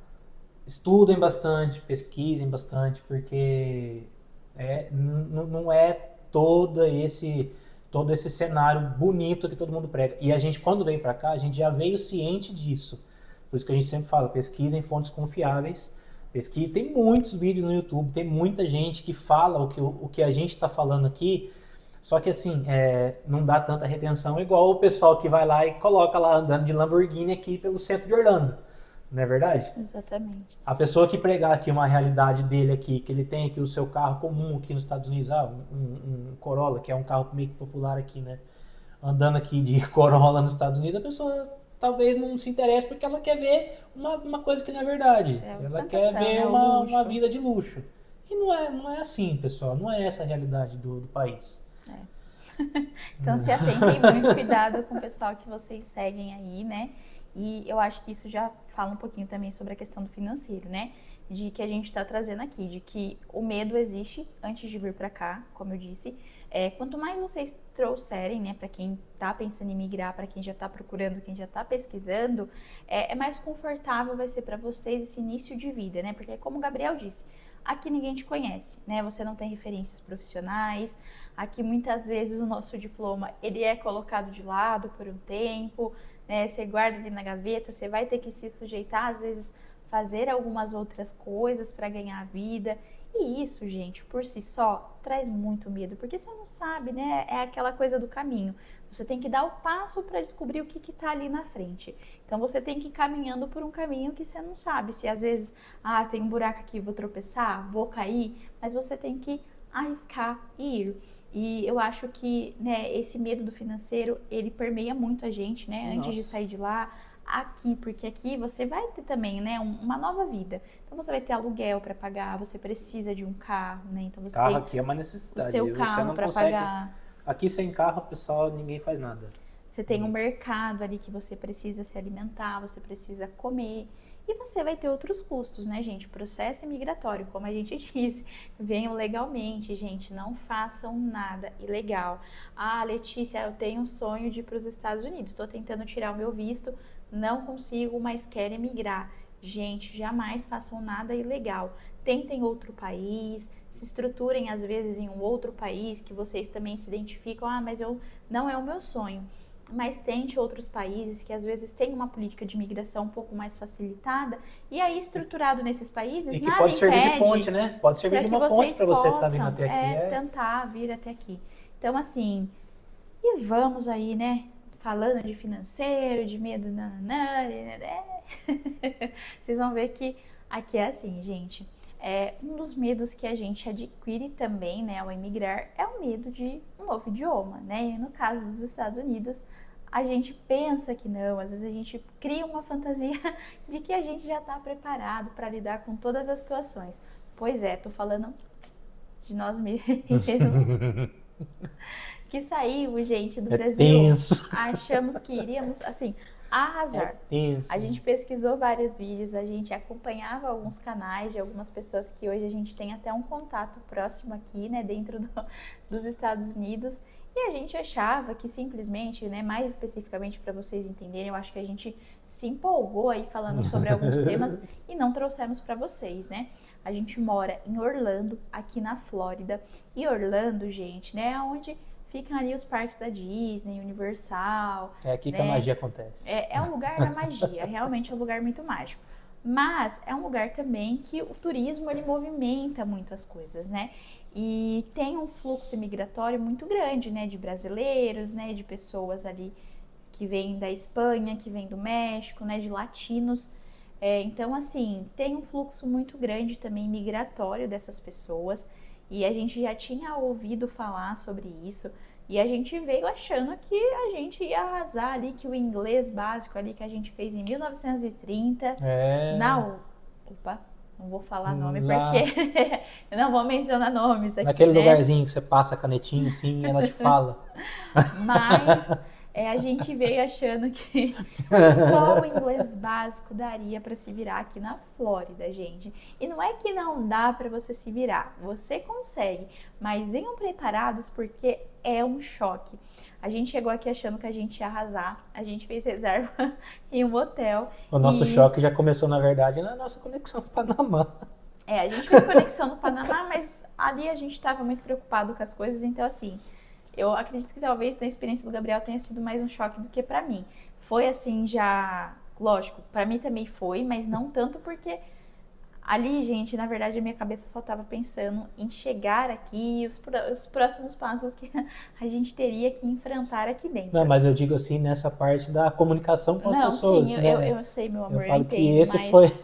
Estudem bastante, pesquisem bastante, porque não é todo esse cenário bonito que todo mundo prega. E a gente, quando veio para cá, a gente já veio ciente disso. Por isso que a gente sempre fala, pesquisem fontes confiáveis. Pesquise, tem muitos vídeos no YouTube, tem muita gente que fala o que a gente está falando aqui, só que assim, não dá tanta retenção igual o pessoal que vai lá e coloca lá andando de Lamborghini aqui pelo centro de Orlando. Não é verdade?
Exatamente.
A pessoa que pregar aqui uma realidade dele aqui, que ele tem aqui o seu carro comum aqui nos Estados Unidos, um Corolla, que é um carro meio que popular aqui, né? Andando aqui de Corolla nos Estados Unidos, a pessoa talvez não se interesse porque ela quer ver uma coisa que não é verdade. Ela quer ver uma vida de luxo. E não é assim, pessoal. Não é essa a realidade do país.
Então se atentem muito, cuidado com o pessoal que vocês seguem aí, né? E eu acho que isso já fala um pouquinho também sobre a questão do financeiro, né? De que a gente está trazendo aqui, de que o medo existe antes de vir para cá, como eu disse. Quanto mais vocês trouxerem, né, para quem está pensando em migrar, para quem já está procurando, quem já está pesquisando, é mais confortável vai ser para vocês esse início de vida, né? Porque como o Gabriel disse, aqui ninguém te conhece, né? Você não tem referências profissionais. Aqui muitas vezes o nosso diploma ele é colocado de lado por um tempo, né? Você guarda ali na gaveta, você vai ter que se sujeitar às vezes fazer algumas outras coisas para ganhar a vida. E isso, gente, por si só, traz muito medo, porque você não sabe, né? É aquela coisa do caminho. Você tem que dar o passo para descobrir o que está ali na frente. Então, você tem que ir caminhando por um caminho que você não sabe. Se às vezes, tem um buraco aqui, vou tropeçar, vou cair, mas você tem que arriscar e ir. E eu acho que, né, esse medo do financeiro, ele permeia muito a gente, né? Antes de sair de lá, aqui, porque aqui você vai ter também, né, uma nova vida. Então você vai ter aluguel para pagar, você precisa de um carro, né? Então você
carro
tem
aqui é uma necessidade.
o seu
Você
carro
não
para
consegue...
pagar.
Aqui sem carro, pessoal, ninguém faz nada.
Você tem um mercado ali que você precisa se alimentar, você precisa comer. E você vai ter outros custos, né, gente? Processo imigratório, como a gente disse. Venham legalmente, gente. Não façam nada ilegal. Letícia, eu tenho um sonho de ir para os Estados Unidos. Estou tentando tirar o meu visto, não consigo, mas quero emigrar. Gente, jamais façam nada ilegal. Tentem outro país, se estruturem às vezes em um outro país que vocês também se identificam. Mas não é o meu sonho. Mas tente outros países que às vezes têm uma política de imigração um pouco mais facilitada, e aí estruturado nesses países,
e que
nada
pode servir
impede
de ponte, né? Pode servir de uma ponte para você estar vindo até aqui.
Tentar vir até aqui. Então, assim, e vamos aí, né? Falando de financeiro, de medo, vocês vão ver que aqui é assim, gente. Um dos medos que a gente adquire também, né, ao emigrar, é o medo de um novo idioma, né? E no caso dos Estados Unidos, a gente pensa que não, às vezes a gente cria uma fantasia de que a gente já está preparado para lidar com todas as situações. Pois tô falando de nós mesmos. Que saímos, gente, do Brasil.
Tenso.
Achamos que iríamos, assim, arrasar. A gente pesquisou vários vídeos, a gente acompanhava alguns canais de algumas pessoas que hoje a gente tem até um contato próximo aqui, né, dentro dos Estados Unidos, e a gente achava que simplesmente, né, mais especificamente para vocês entenderem, eu acho que a gente se empolgou aí falando sobre alguns temas e não trouxemos para vocês, né? A gente mora em Orlando, aqui na Flórida, e Orlando, gente, né, é onde ficam ali os parques da Disney, Universal.
É aqui
né?
que a magia acontece.
É um lugar da magia, realmente é um lugar muito mágico. Mas é um lugar também que o turismo, ele movimenta muitas coisas, né? E tem um fluxo migratório muito grande, né? De brasileiros, né? De pessoas ali que vêm da Espanha, que vêm do México, né? De latinos. Então, assim, tem um fluxo muito grande também migratório dessas pessoas. E a gente já tinha ouvido falar sobre isso, e a gente veio achando que a gente ia arrasar ali, que o inglês básico ali que a gente fez em 1930, opa, não vou falar nome porque eu não vou mencionar nomes aqui,
naquele
né?
lugarzinho que você passa a canetinha assim, ela te fala.
Mas a gente veio achando que só o inglês básico daria para se virar aqui na Flórida, gente. E não é que não dá para você se virar, você consegue, mas venham preparados porque é um choque. A gente chegou aqui achando que a gente ia arrasar, a gente fez reserva em um hotel.
O nosso choque já começou, na verdade, na nossa conexão com o Panamá.
A gente fez conexão no Panamá, mas ali a gente estava muito preocupado com as coisas, então assim... Eu acredito que talvez na experiência do Gabriel tenha sido mais um choque do que pra mim. Foi assim já, lógico, pra mim também foi, mas não tanto porque ali, gente, na verdade a minha cabeça só tava pensando em chegar aqui, os próximos passos que a gente teria que enfrentar aqui dentro.
Não, mas eu digo assim, nessa parte da comunicação com as pessoas.
Sim,
né?
eu sei, meu amor,
eu falo
entendo,
que esse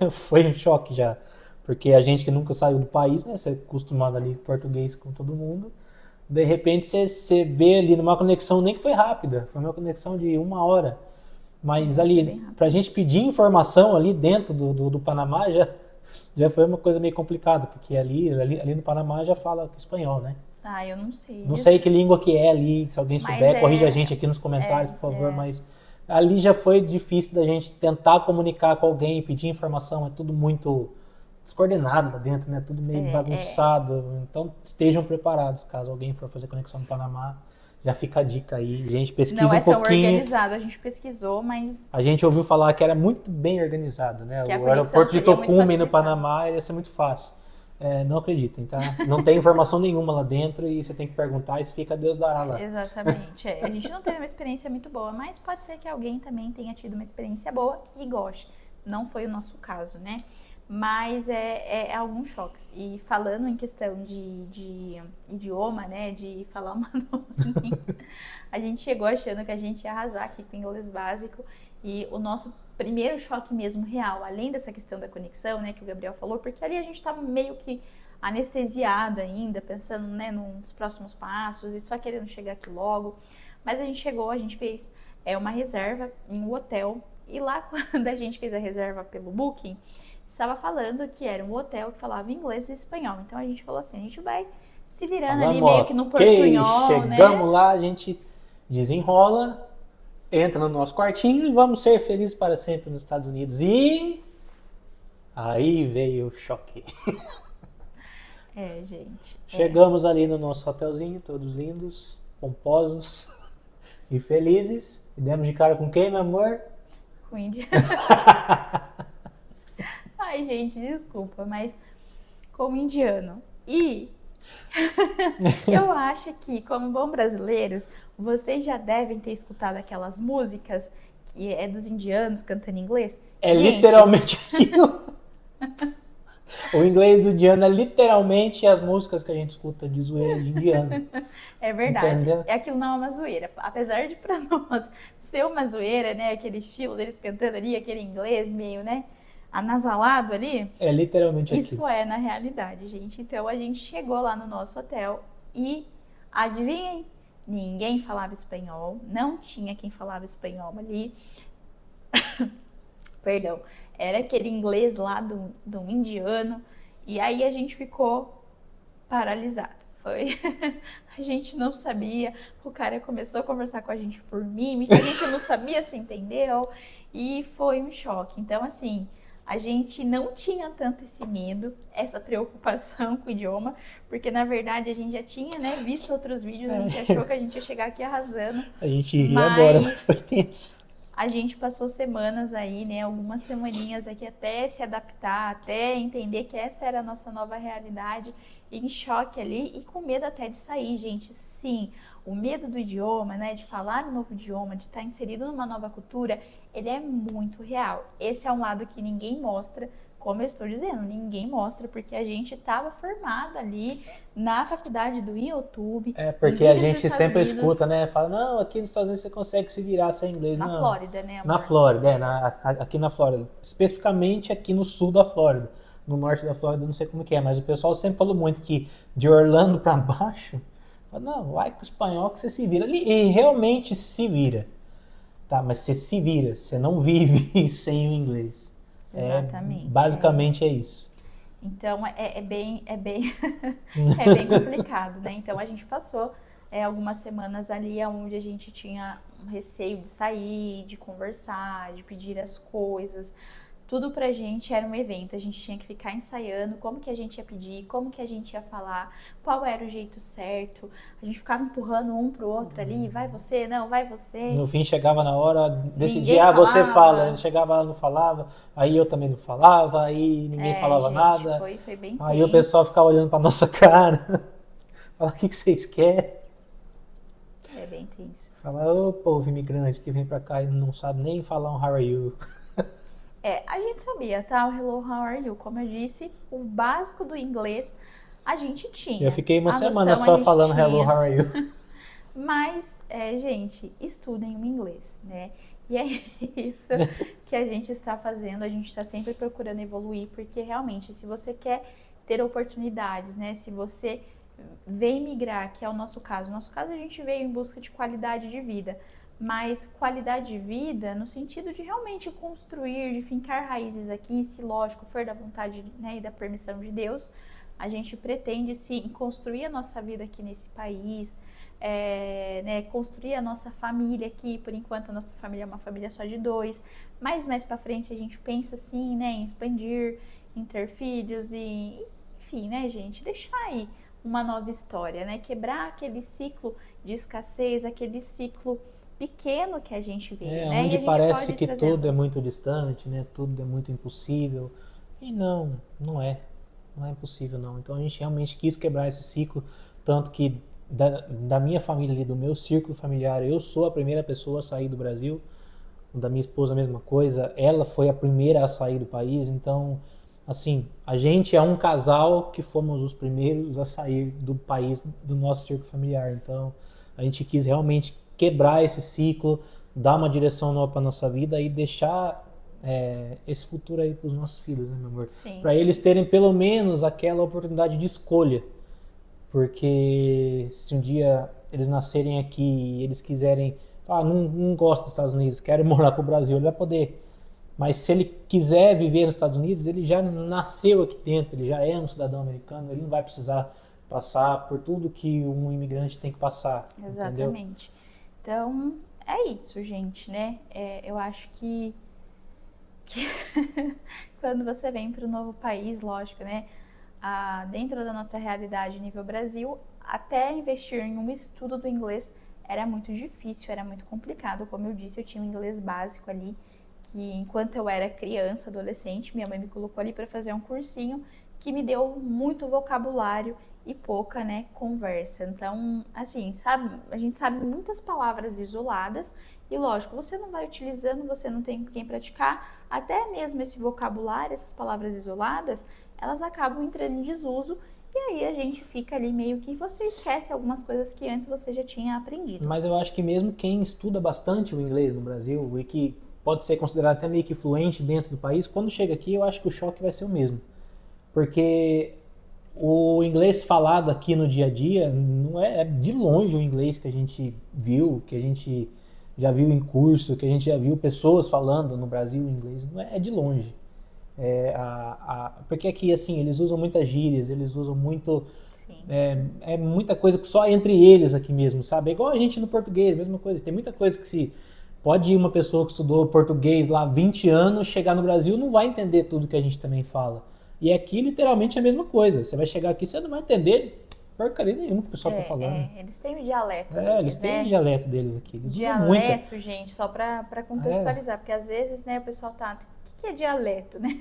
foi um choque já. Porque a gente que nunca saiu do país, né, você é acostumado ali com português com todo mundo, de repente você vê ali numa conexão, nem que foi rápida, foi uma conexão de 1 hora, mas ali, pra gente pedir informação ali dentro do Panamá, já foi uma coisa meio complicada, porque ali no Panamá já fala espanhol, né?
Eu não sei.
Não sei que língua que é ali, se alguém souber, corrija a gente aqui nos comentários, por favor, mas ali já foi difícil da gente tentar comunicar com alguém, pedir informação, é tudo muito descoordenado lá dentro, né? Tudo meio bagunçado. Então estejam preparados, caso alguém for fazer conexão no Panamá. Já fica a dica aí, gente, pesquisa
Não é
um pouquinho.
tão organizado, a gente pesquisou, mas...
A gente ouviu falar que era muito bem organizado, né?
Que a
O
conexão
aeroporto de
seria muito
Tocumen, no
facilitada.
Panamá, ia ser muito fácil. Não acreditem, tá? Não tem informação nenhuma lá dentro e você tem que perguntar e se fica Deus dará lá.
Exatamente. A gente não teve uma experiência muito boa, mas pode ser que alguém também tenha tido uma experiência boa e goste. Não foi o nosso caso, né? Mas é alguns choques. E falando em questão de idioma, né? De falar uma nova língua, a gente chegou achando que a gente ia arrasar aqui com o inglês básico. E o nosso primeiro choque mesmo real, além dessa questão da conexão, né? Que o Gabriel falou, porque ali a gente estava meio que anestesiada ainda, pensando, né, nos próximos passos e só querendo chegar aqui logo. Mas a gente chegou, a gente fez uma reserva em um hotel. E lá, quando a gente fez a reserva pelo Booking, estava falando que era um hotel que falava inglês e espanhol. Então a gente falou assim, a gente vai se virando ali meio que no portunhol, né?
Chegamos lá, a gente desenrola, entra no nosso quartinho e vamos ser felizes para sempre nos Estados Unidos. E aí veio o choque.
Gente.
Chegamos ali no nosso hotelzinho, todos lindos, pomposos e felizes. E demos de cara com quem, meu amor?
Com Índia. Ai, gente, desculpa, mas como indiano. E eu acho que, como bons brasileiros, vocês já devem ter escutado aquelas músicas que é dos indianos cantando em inglês. Gente,
literalmente aquilo. O inglês do indiano é literalmente as músicas que a gente escuta de zoeira de indiano.
É verdade.
Entendeu?
Aquilo não é uma zoeira. Apesar de pra nós ser uma zoeira, né? Aquele estilo deles cantando ali, aquele inglês meio, né? Anasalado ali.
É literalmente
Isso
aquilo.
é na realidade, gente. Então a gente chegou lá no nosso hotel e adivinhem? Ninguém falava espanhol. Não tinha quem falava espanhol ali. Perdão. Era aquele inglês lá do indiano. E aí a gente ficou paralisado. A gente não sabia. O cara começou a conversar com a gente por mímica. A gente não sabia se entendeu. E foi um choque. Então, assim, a gente não tinha tanto esse medo, essa preocupação com o idioma, porque na verdade a gente já tinha, né, visto outros vídeos, a gente achou que a gente ia chegar aqui arrasando.
A gente ri agora, mas foi tenso.
A gente passou semanas aí, né, algumas semaninhas aqui até se adaptar, até entender que essa era a nossa nova realidade, em choque ali e com medo até de sair, gente. Sim, o medo do idioma, né, de falar um novo idioma, de estar inserido numa nova cultura, ele é muito real. Esse é um lado que ninguém mostra, como eu estou dizendo, ninguém mostra, porque a gente estava formado ali na faculdade do YouTube.
Porque a gente sempre escuta, né? Fala, não, aqui nos Estados Unidos você consegue se virar sem inglês.
Na
não.
Flórida, né, amor?
Na Flórida, aqui na Flórida. Especificamente aqui no sul da Flórida. No norte da Flórida, não sei como que é, mas o pessoal sempre falou muito que de Orlando pra baixo, fala, não, vai com o espanhol que você se vira. E realmente se vira. Tá, mas você se vira, você não vive sem o inglês.
Exatamente.
Basicamente é isso.
Então é bem é bem complicado, né? Então a gente passou algumas semanas ali onde a gente tinha um receio de sair, de conversar, de pedir as coisas. Tudo pra gente era um evento, a gente tinha que ficar ensaiando como que a gente ia pedir, como que a gente ia falar, qual era o jeito certo. A gente ficava empurrando um pro outro ali, vai você, não, vai você.
No fim chegava na hora, decidia,
Ninguém
você
falava.
fala. Chegava lá, não falava, aí eu também não falava, aí ninguém falava
gente,
nada.
Foi bem
aí
tenso.
o pessoal ficava olhando pra nossa cara, falava, o que vocês querem?
É bem tenso.
Fala, ô povo imigrante que vem pra cá e não sabe nem falar um how are you.
A gente sabia, tá? O hello, how are you? Como eu disse, o básico do inglês a gente tinha.
Eu fiquei uma
A
semana
noção
só
a gente
falando
tinha.
hello, how are you.
Mas, gente, estudem o inglês, né? E é isso que a gente está fazendo, a gente está sempre procurando evoluir, porque realmente, se você quer ter oportunidades, né? Se você vem migrar, que é o nosso caso. No nosso caso, a gente veio em busca de qualidade de vida, mas qualidade de vida no sentido de realmente construir, de fincar raízes aqui, se lógico for da vontade, né, e da permissão de Deus, a gente pretende sim construir a nossa vida aqui nesse país, né, construir a nossa família aqui. Por enquanto a nossa família é uma família só de 2, mas mais para frente a gente pensa assim, né, em expandir, em ter filhos e, enfim, né, gente, deixar aí uma nova história, né, quebrar aquele ciclo de escassez, aquele ciclo pequeno que a gente vê, né,
Onde
e a gente
parece
pode
que
trazendo.
tudo é muito distante, né? Tudo é muito impossível. E não é. Não é impossível, não. Então a gente realmente quis quebrar esse ciclo, tanto que da minha família ali, do meu círculo familiar, eu sou a primeira pessoa a sair do Brasil, da minha esposa a mesma coisa, ela foi a primeira a sair do país, então, assim, a gente é um casal que fomos os primeiros a sair do país, do nosso círculo familiar, então a gente quis realmente quebrar esse ciclo, dar uma direção nova para nossa vida e deixar esse futuro aí para os nossos filhos, né, meu amor? Para eles terem pelo menos aquela oportunidade de escolha, porque se um dia eles nascerem aqui e eles quiserem, não gosto dos Estados Unidos, quero morar pro Brasil, ele vai poder. Mas se ele quiser viver nos Estados Unidos, ele já nasceu aqui dentro, ele já é um cidadão americano, ele não vai precisar passar por tudo que um imigrante tem que passar.
Exatamente.
Entendeu?
Então, é isso, gente, né? Eu acho que quando você vem para um novo país, lógico, né? Dentro da nossa realidade nível Brasil, até investir em um estudo do inglês era muito difícil, era muito complicado. Como eu disse, eu tinha um inglês básico ali, que enquanto eu era criança, adolescente, minha mãe me colocou ali para fazer um cursinho que me deu muito vocabulário e pouca, né, conversa. Então, assim, a gente sabe muitas palavras isoladas e, lógico, você não vai utilizando, você não tem quem praticar, até mesmo esse vocabulário, essas palavras isoladas, elas acabam entrando em desuso e aí a gente fica ali meio que você esquece algumas coisas que antes você já tinha aprendido.
Mas eu acho que mesmo quem estuda bastante o inglês no Brasil e que pode ser considerado até meio que fluente dentro do país, quando chega aqui eu acho que o choque vai ser o mesmo. Porque o inglês falado aqui no dia a dia não é de longe o inglês que a gente viu, que a gente já viu em curso, que a gente já viu pessoas falando no Brasil inglês, não é de longe. Porque aqui, assim, eles usam muitas gírias, eles usam muito... É muita coisa que só entre eles aqui mesmo, sabe? É igual a gente no português, mesma coisa. Tem muita coisa que se... Pode ir uma pessoa que estudou português lá 20 anos, chegar no Brasil, não vai entender tudo que a gente também fala. E aqui, literalmente, é a mesma coisa. Você vai chegar aqui, você não vai entender porcaria nenhuma que o pessoal tá falando.
Eles têm o dialeto deles,
eles têm
né?
o dialeto deles aqui. Eles
dialeto,
usam muita...
gente, só pra contextualizar, porque às vezes, né, o pessoal tá... O que é dialeto, né?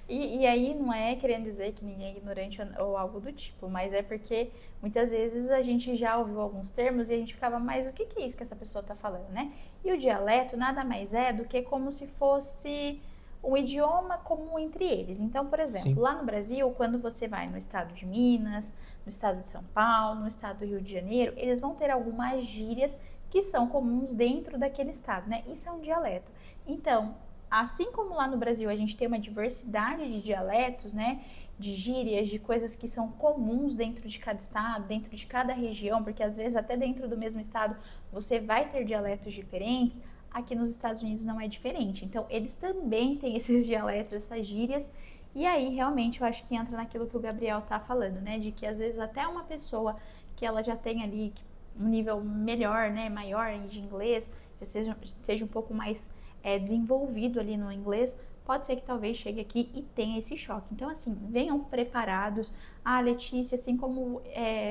E aí não é querendo dizer que ninguém é ignorante ou algo do tipo, mas é porque muitas vezes a gente já ouviu alguns termos e a gente ficava, mas o que é isso que essa pessoa tá falando, né? E o dialeto nada mais é do que como se fosse um idioma comum entre eles. Então, por exemplo, lá no Brasil, quando você vai no estado de Minas, no estado de São Paulo, no estado do Rio de Janeiro, eles vão ter algumas gírias que são comuns dentro daquele estado, né? Isso é um dialeto. Então, assim como lá no Brasil a gente tem uma diversidade de dialetos, né? De gírias, de coisas que são comuns dentro de cada estado, dentro de cada região, porque às vezes até dentro do mesmo estado você vai ter dialetos diferentes. Aqui nos Estados Unidos não é diferente. Então, eles também têm esses dialetos, essas gírias. E aí, realmente, eu acho que entra naquilo que o Gabriel tá falando, né? De que, às vezes, até uma pessoa que ela já tem ali um nível melhor, né? Maior de inglês, já seja um pouco mais desenvolvido ali no inglês, pode ser que talvez chegue aqui e tenha esse choque. Então, assim, venham preparados. Letícia, assim como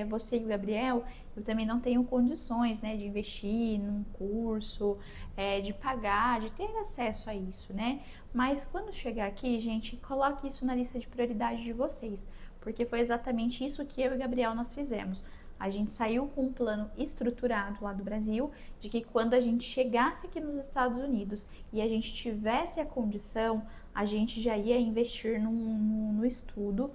você e o Gabriel, eu também não tenho condições, né, de investir num curso, de pagar, de ter acesso a isso, né? Mas quando chegar aqui, gente, coloque isso na lista de prioridade de vocês, porque foi exatamente isso que eu e o Gabriel nós fizemos. A gente saiu com um plano estruturado lá do Brasil, de que quando a gente chegasse aqui nos Estados Unidos e a gente tivesse a condição, a gente já ia investir no estudo,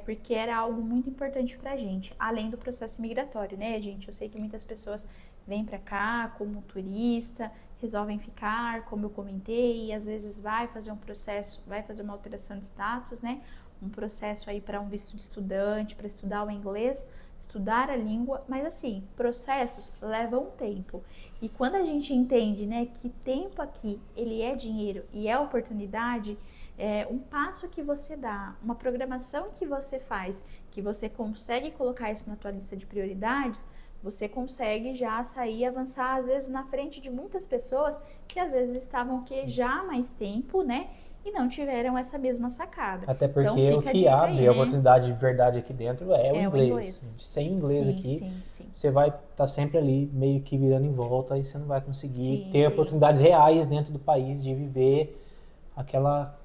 porque era algo muito importante pra gente, além do processo migratório, né, gente? Eu sei que muitas pessoas vêm pra cá como turista, resolvem ficar, como eu comentei, e às vezes vai fazer um processo, vai fazer uma alteração de status, né? Um processo aí para um visto de estudante, para estudar o inglês, estudar a língua, mas assim, processos levam tempo. E quando a gente entende, né, que tempo aqui, ele é dinheiro e é oportunidade, um passo que você dá, uma programação que você faz, que você consegue colocar isso na tua lista de prioridades, você consegue já sair e avançar, às vezes, na frente de muitas pessoas que às vezes estavam aqui já há mais tempo, né? E não tiveram essa mesma sacada.
Até
Então,
porque o
fica a
que
dica
abre
aí,
a
né?
oportunidade de verdade aqui dentro é o
É o
inglês.
inglês.
Sem inglês
Sim,
aqui,
sim.
você vai estar sempre ali meio que virando em volta e você não vai conseguir
Sim,
ter
sim.
oportunidades reais dentro do país de viver aquela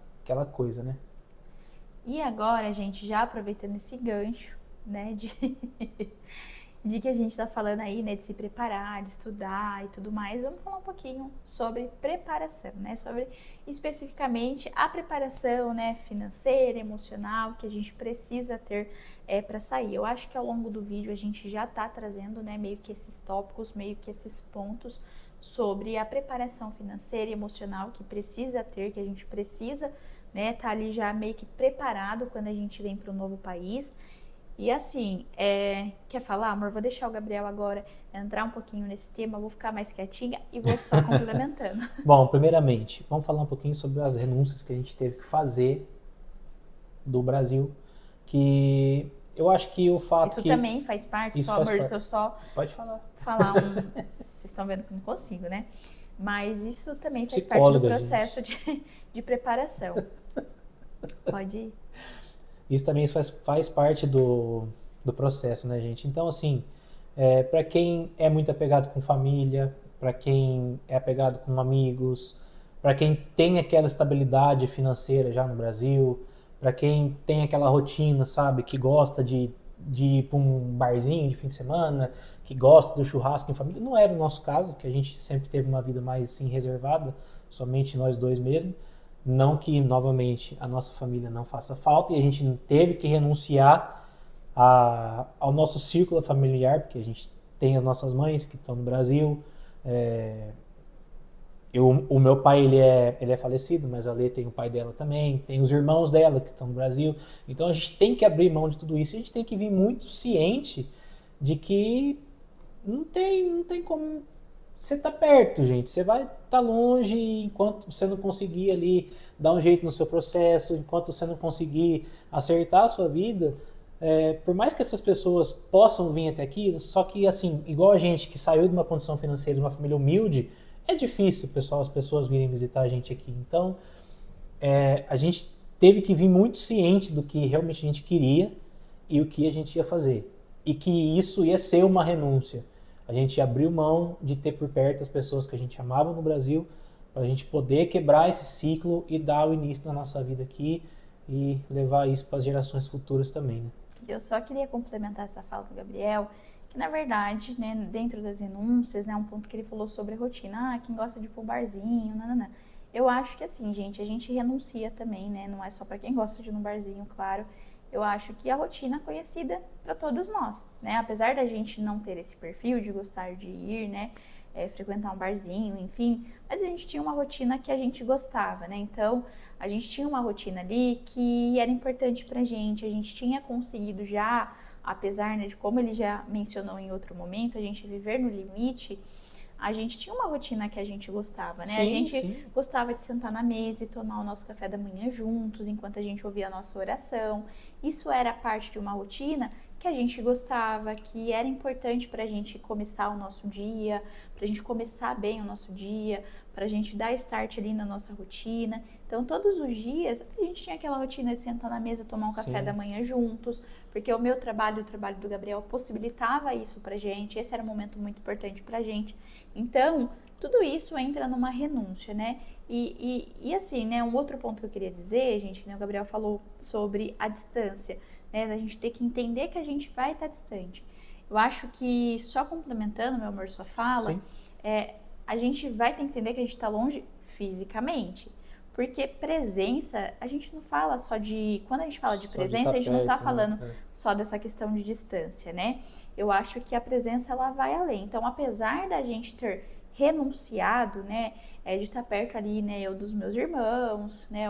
coisa, né?
E agora, gente, já aproveitando esse gancho, né, de que a gente está falando aí, né, de se preparar, de estudar e tudo mais, vamos falar um pouquinho sobre preparação, né, sobre especificamente a preparação, né, financeira, emocional, que a gente precisa ter para sair. Eu acho que ao longo do vídeo a gente já está trazendo, né, meio que esses tópicos, meio que esses pontos sobre a preparação financeira e emocional que precisa ter, que a gente precisa, né, tá ali já meio que preparado quando a gente vem para um novo país. E assim, quer falar, amor? Vou deixar o Gabriel agora entrar um pouquinho nesse tema, vou ficar mais quietinha e vou só complementando.
Bom, primeiramente, vamos falar um pouquinho sobre as renúncias que a gente teve que fazer do Brasil, que eu acho que o fato
Isso
que...
também faz parte,
Isso
só,
faz
amor,
parte.
se eu só
Pode falar.
falar um... Vocês estão vendo que eu não consigo, né? Mas isso também faz
Psicóloga,
parte do processo de preparação. Pode ir.
Isso também faz parte do processo, né, gente? Então, assim, para quem é muito apegado com família, para quem é apegado com amigos, para quem tem aquela estabilidade financeira já no Brasil, para quem tem aquela rotina, sabe, que gosta de ir para um barzinho de fim de semana, que gosta do churrasco em família. Não era o nosso caso, que a gente sempre teve uma vida mais assim, reservada, somente nós dois mesmo. Não que, novamente, a nossa família não faça falta e a gente teve que renunciar ao nosso círculo familiar, porque a gente tem as nossas mães que estão no Brasil. O meu pai ele é falecido, mas a Lê tem o pai dela também, tem os irmãos dela que estão no Brasil. Então a gente tem que abrir mão de tudo isso e a gente tem que vir muito ciente de que não tem como você tá perto, gente. Você vai estar longe enquanto você não conseguir ali dar um jeito no seu processo, enquanto você não conseguir acertar a sua vida. Por mais que essas pessoas possam vir até aqui, só que assim, igual a gente que saiu de uma condição financeira, de uma família humilde, é difícil, pessoal, as pessoas virem visitar a gente aqui. Então, a gente teve que vir muito ciente do que realmente a gente queria e o que a gente ia fazer. E que isso ia ser uma renúncia. A gente abriu mão de ter por perto as pessoas que a gente amava no Brasil, para a gente poder quebrar esse ciclo e dar o início da nossa vida aqui e levar isso para as gerações futuras também, né?
Eu só queria complementar essa fala do Gabriel, que na verdade, né, dentro das renúncias, né, um ponto que ele falou sobre a rotina, quem gosta de ir pro barzinho, nananã. Eu acho que assim, gente, a gente renuncia também, né, não é só para quem gosta de ir no barzinho, claro. Eu acho que a rotina é conhecida para todos nós, né, apesar da gente não ter esse perfil de gostar de ir, né, frequentar um barzinho, enfim, mas a gente tinha uma rotina que a gente gostava, né, então a gente tinha uma rotina ali que era importante pra gente, a gente tinha conseguido já, apesar, né, de como ele já mencionou em outro momento, a gente viver no limite, a gente tinha uma rotina que a gente gostava, né?
Sim,
A gente
sim.
gostava de sentar na mesa e tomar o nosso café da manhã juntos, enquanto a gente ouvia a nossa oração. Isso era parte de uma rotina que a gente gostava, que era importante para a gente começar o nosso dia, para a gente começar bem o nosso dia, para a gente dar start ali na nossa rotina. Então, todos os dias, a gente tinha aquela rotina de sentar na mesa, tomar um café da manhã juntos, porque o meu trabalho e o trabalho do Gabriel possibilitava isso pra gente, esse era um momento muito importante pra gente. Então, tudo isso entra numa renúncia, né? E assim, né, um outro ponto que eu queria dizer, gente, né, o Gabriel falou sobre a distância, né, da gente ter que entender que a gente vai estar distante. Eu acho que, só complementando, meu amor, sua fala, a gente vai ter que entender que a gente está longe fisicamente. Porque presença, a gente não fala só de... Quando a gente fala de presença, a gente não está falando só dessa questão de distância, né? Eu acho que a presença, ela vai além. Então, apesar da gente ter renunciado, né, de estar perto ali, né, eu dos meus irmãos, né,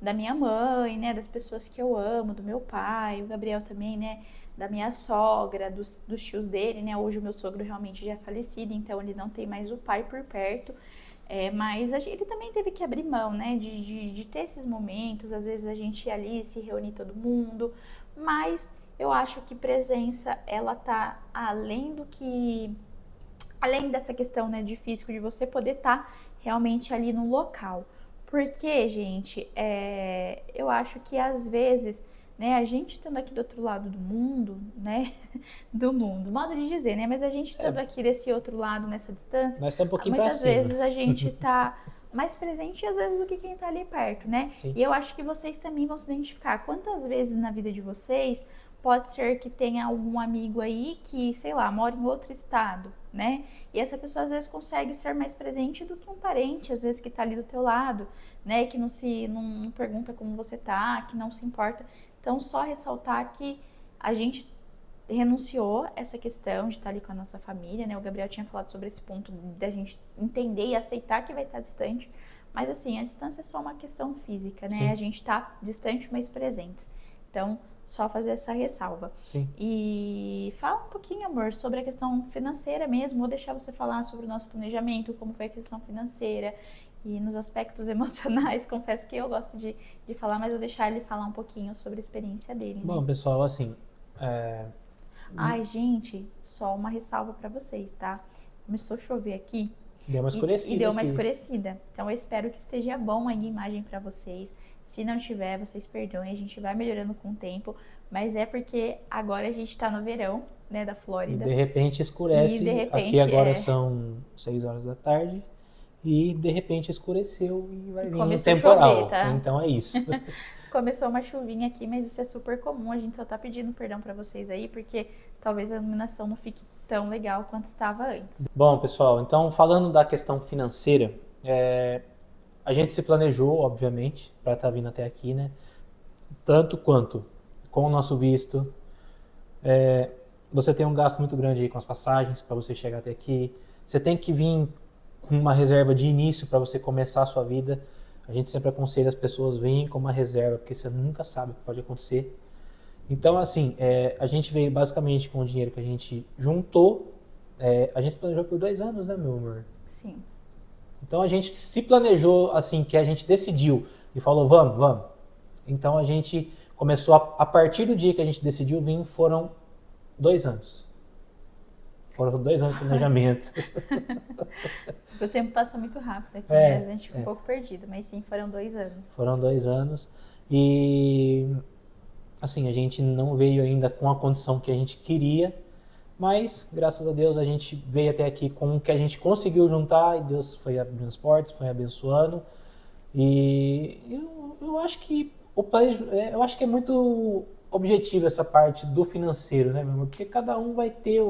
da minha mãe, né, das pessoas que eu amo, do meu pai, o Gabriel também, né, da minha sogra, dos tios dele, né, hoje o meu sogro realmente já é falecido, então ele não tem mais o pai por perto, mas ele também teve que abrir mão, né, de ter esses momentos, às vezes a gente ia ali se reunir todo mundo, mas eu acho que presença, ela tá além dessa questão, né, de físico, de você poder estar realmente ali no local. Porque, gente, eu acho que às vezes, né, a gente estando aqui do outro lado do mundo, né, do mundo, modo de dizer, né, mas a gente estando aqui desse outro lado, nessa distância,
Nós estamos um pouquinho para
muitas
cima.
vezes a gente tá mais presente às vezes do que quem tá ali perto, né?
Sim.
E eu acho que vocês também vão se identificar. Quantas vezes na vida de vocês pode ser que tenha algum amigo aí que, sei lá, mora em outro estado, né? E essa pessoa às vezes consegue ser mais presente do que um parente, às vezes que tá ali do teu lado, né? Que não pergunta como você tá, que não se importa. Então, só ressaltar que a gente renunciou essa questão de estar ali com a nossa família, né? O Gabriel tinha falado sobre esse ponto da gente entender e aceitar que vai estar distante, mas assim, a distância é só uma questão física, né?
Sim.
A gente tá distante, mas presentes. Então, só fazer essa ressalva.
Sim.
E fala um pouquinho, amor, sobre a questão financeira mesmo. Vou deixar você falar sobre o nosso planejamento, como foi a questão financeira e nos aspectos emocionais. Confesso que eu gosto de falar, mas vou deixar ele falar um pouquinho sobre a experiência dele. Né?
Bom, pessoal, assim...
Ai, gente, só uma ressalva pra vocês, tá? Começou a chover aqui.
Deu uma escurecida.
E deu uma
aqui.
escurecida. Então eu espero que esteja bom aí a imagem pra vocês. Se não tiver, vocês perdoem, a gente vai melhorando com o tempo. Mas é porque agora a gente tá no verão, né, da
E
Flórida.
de repente escurece.
E de repente,
aqui agora são 6 horas da tarde. E de repente escureceu e vai vir um temporal.
Chover, tá?
Então é isso.
Começou uma chuvinha aqui, mas isso é super comum. A gente só tá pedindo perdão pra vocês aí, porque talvez a iluminação não fique tão legal quanto estava antes.
Bom, pessoal, então falando da questão financeira, a gente se planejou, obviamente, para estar vindo até aqui, né? Tanto quanto com o nosso visto. Você tem um gasto muito grande aí com as passagens para você chegar até aqui. Você tem que vir com uma reserva de início para você começar a sua vida. A gente sempre aconselha as pessoas, venham com uma reserva, porque você nunca sabe o que pode acontecer. Então, assim, a gente veio basicamente com o dinheiro que a gente juntou. A gente se planejou por 2 anos, né, meu amor?
Sim.
Então, a gente se planejou, assim, que a gente decidiu e falou, vamos. Então, a gente começou, a partir do dia que a gente decidiu vir, foram 2 anos. Foram 2 anos de planejamento.
O tempo passa muito rápido aqui, né? A gente fica um pouco perdido, mas sim, foram 2 anos.
Foram 2 anos e, assim, a gente não veio ainda com a condição que a gente queria, mas, graças a Deus, a gente veio até aqui com o que a gente conseguiu juntar e Deus foi abrindo as portas, foi abençoando. E eu acho que eu acho que é muito objetivo essa parte do financeiro, né, meu amor? Porque cada um vai ter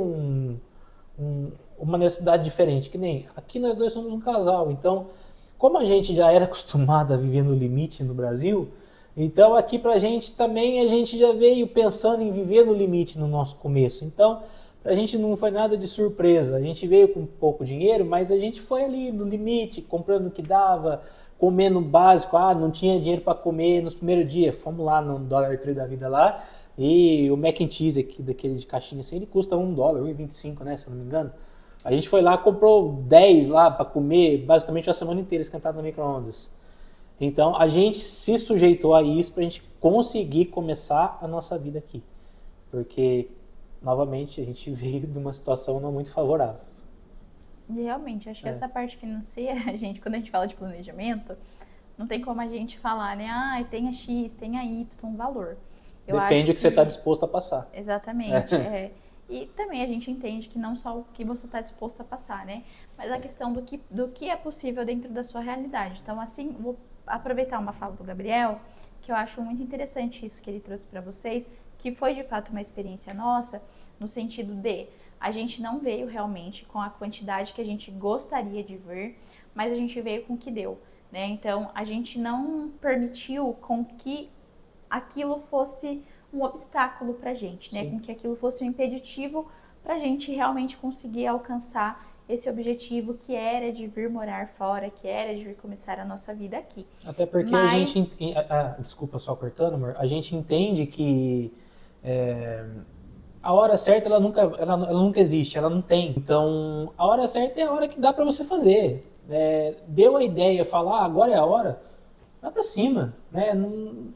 uma necessidade diferente, que nem aqui nós dois somos um casal, então como a gente já era acostumado a viver no limite no Brasil, então aqui pra gente também a gente já veio pensando em viver no limite no nosso começo, então pra gente não foi nada de surpresa, a gente veio com pouco dinheiro, mas a gente foi ali no limite, comprando o que dava, comendo básico, não tinha dinheiro para comer nos primeiros dias, fomos lá no Dollar Tree da vida lá, e o mac and cheese aqui, daquele de caixinha assim, ele custa $1, R$1,25, né, se eu não me engano. A gente foi lá, comprou 10 lá para comer, basicamente a semana inteira esquentado no micro-ondas. Então, a gente se sujeitou a isso pra gente conseguir começar a nossa vida aqui. Porque, novamente, a gente veio de uma situação não muito favorável.
Realmente, acho que essa parte financeira, gente, quando a gente fala de planejamento, não tem como a gente falar, né, tenha X, tenha Y, valor.
Depende do que você está disposto a passar.
Exatamente. E também a gente entende que não só o que você está disposto a passar, né? Mas a questão do que é possível dentro da sua realidade. Então, assim, vou aproveitar uma fala do Gabriel, que eu acho muito interessante isso que ele trouxe para vocês, que foi de fato uma experiência nossa, no sentido de a gente não veio realmente com a quantidade que a gente gostaria de ver, mas a gente veio com o que deu, né? Então, a gente não permitiu com que aquilo fosse um obstáculo pra gente, né? Com que aquilo fosse um impeditivo pra gente realmente conseguir alcançar esse objetivo que era de vir morar fora, que era de vir começar a nossa vida aqui.
Até porque a gente... desculpa só cortando, amor. A gente entende que a hora certa ela nunca existe, ela não tem. Então, a hora certa é a hora que dá pra você fazer. Deu a ideia, falar, agora é a hora, vai pra cima, né?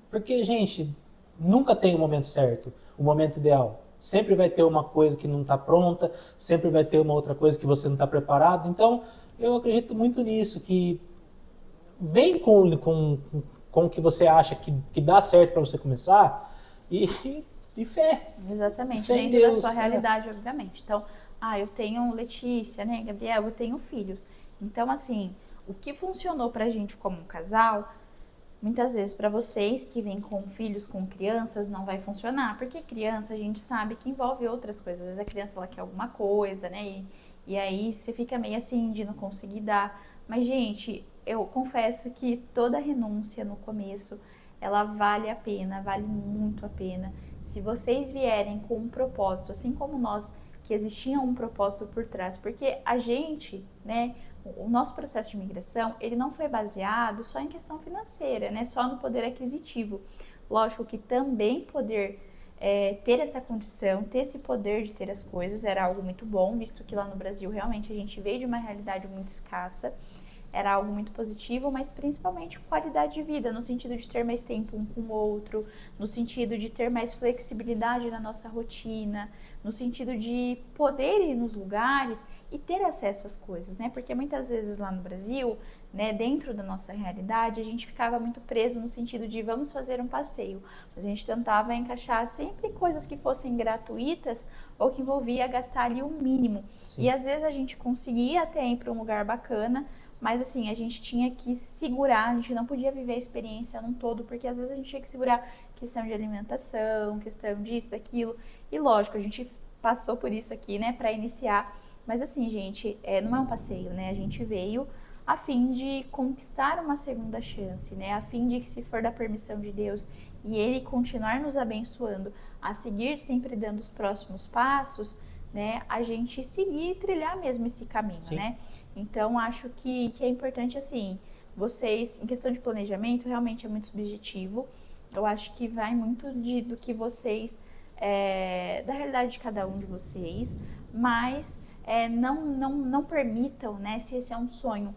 Porque, gente, nunca tem o momento certo. o momento ideal. Sempre vai ter uma coisa que não está pronta, sempre vai ter uma outra coisa que você não está preparado. Então, eu acredito muito nisso, que vem com o que você acha que dá certo para você começar e fé.
Exatamente,
Fé em
dentro da
Deus,
sua realidade, obviamente. Então, eu tenho Letícia, né, Gabriel, eu tenho filhos. Então, assim, o que funcionou pra gente como um casal, muitas vezes para vocês que vêm com filhos, com crianças, não vai funcionar. Porque criança, a gente sabe que envolve outras coisas. Às vezes a criança, ela quer alguma coisa, né, e aí você fica meio assim de não conseguir dar. Mas, gente, eu confesso que toda renúncia no começo, ela vale a pena, vale muito a pena. Se vocês vierem com um propósito, assim como nós, que existia um propósito por trás, porque a gente, né, o nosso processo de imigração, ele não foi baseado só em questão financeira, né, só no poder aquisitivo. Lógico que também poder ter essa condição, ter esse poder de ter as coisas era algo muito bom, visto que lá no Brasil realmente a gente veio de uma realidade muito escassa. Era algo muito positivo, mas principalmente qualidade de vida, no sentido de ter mais tempo um com o outro, no sentido de ter mais flexibilidade na nossa rotina, no sentido de poder ir nos lugares e ter acesso às coisas, né? Porque muitas vezes lá no Brasil, né, dentro da nossa realidade, a gente ficava muito preso no sentido de vamos fazer um passeio. Mas a gente tentava encaixar sempre coisas que fossem gratuitas ou que envolvia gastar ali o mínimo.
Sim.
E às vezes a gente conseguia até ir para um lugar bacana, mas assim, a gente tinha que segurar, a gente não podia viver a experiência num todo, porque às vezes a gente tinha que segurar questão de alimentação, questão disso, daquilo. E lógico, a gente passou por isso aqui, né, para iniciar. Mas assim, gente, não é um passeio, né? A gente veio a fim de conquistar uma segunda chance, né? A fim de que, se for da permissão de Deus e Ele continuar nos abençoando, a seguir sempre dando os próximos passos, né? A gente seguir e trilhar mesmo esse caminho, Sim. né? Então, acho que é importante, assim, vocês, em questão de planejamento, realmente é muito subjetivo. Eu acho que vai muito do que vocês, da realidade de cada um de vocês, mas não permitam, né, se esse é um sonho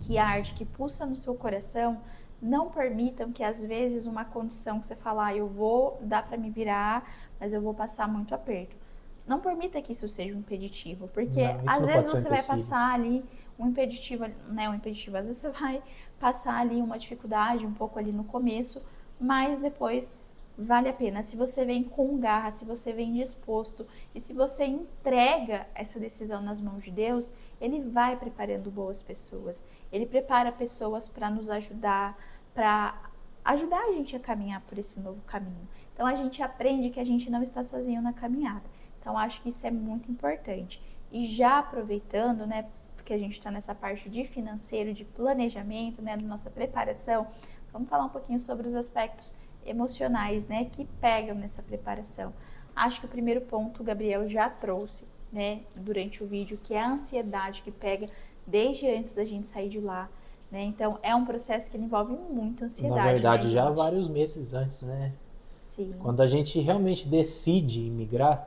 que arde, que pulsa no seu coração, não permitam que às vezes uma condição que você fala, eu vou dar para me virar, mas eu vou passar muito aperto. Não permita que isso seja um impeditivo, porque às vezes você vai passar ali um impeditivo, né, às vezes você vai passar ali uma dificuldade um pouco ali no começo, mas depois vale a pena. Se você vem com garra, se você vem disposto e se você entrega essa decisão nas mãos de Deus, Ele vai preparando boas pessoas. Ele prepara pessoas para nos ajudar, para ajudar a gente a caminhar por esse novo caminho. Então a gente aprende que a gente não está sozinho na caminhada. Então, acho que isso é muito importante. E já aproveitando, né, porque a gente está nessa parte de financeiro, de planejamento, né, da nossa preparação, vamos falar um pouquinho sobre os aspectos emocionais, né, que pegam nessa preparação. Acho que o primeiro ponto o Gabriel já trouxe, né, durante o vídeo, que é a ansiedade que pega desde antes da gente sair de lá, né? Então, é um processo que envolve muita ansiedade.
Na verdade,
né,
já
gente?
vários meses antes, né?
Sim.
Quando a gente realmente decide migrar,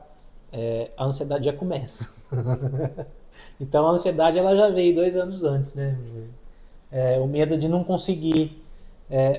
a ansiedade já começa. Então a ansiedade ela já veio 2 anos antes, né? O medo de não conseguir,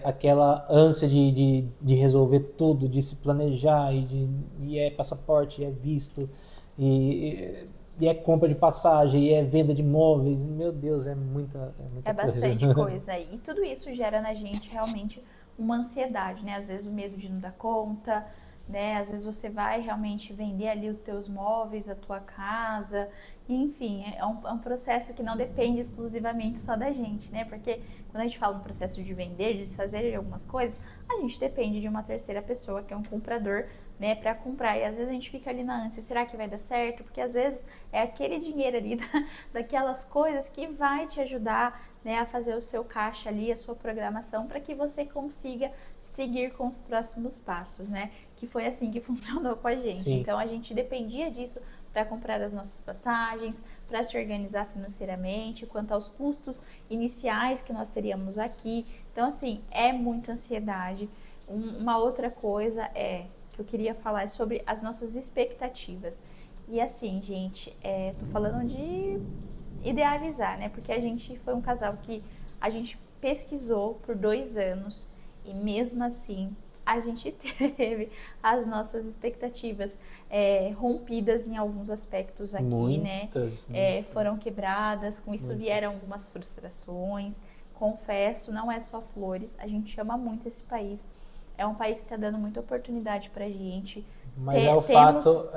aquela ânsia de resolver tudo, de se planejar, e é passaporte, e é visto, e é compra de passagem, e é venda de imóveis. Meu Deus, é muita coisa.
É bastante coisa aí. E tudo isso gera na gente realmente uma ansiedade, né? Às vezes o medo de não dar conta, né? Às vezes você vai realmente vender ali os teus móveis, a tua casa, enfim, é um processo que não depende exclusivamente só da gente, né? Porque quando a gente fala no processo de vender, de desfazer de algumas coisas, a gente depende de uma terceira pessoa, que é um comprador, né, para comprar. E às vezes a gente fica ali na ânsia, será que vai dar certo? Porque às vezes é aquele dinheiro ali daquelas coisas que vai te ajudar, né, a fazer o seu caixa ali, a sua programação, para que você consiga seguir com os próximos passos, né? Que foi assim que funcionou com a gente.
Sim.
Então a gente dependia disso para comprar as nossas passagens, para se organizar financeiramente, quanto aos custos iniciais que nós teríamos aqui. Então, assim, é muita ansiedade. Uma outra coisa que eu queria falar sobre as nossas expectativas. E assim, gente, tô falando de idealizar, né? Porque a gente foi um casal que a gente pesquisou por 2 anos e mesmo assim a gente teve as nossas expectativas rompidas em alguns aspectos aqui,
Muitas.
Foram quebradas, com isso
Muitas.
vieram algumas frustrações. Confesso, não é só flores, a gente ama muito esse país. É um país que está dando muita oportunidade pra gente.
Mas
Temos
fato...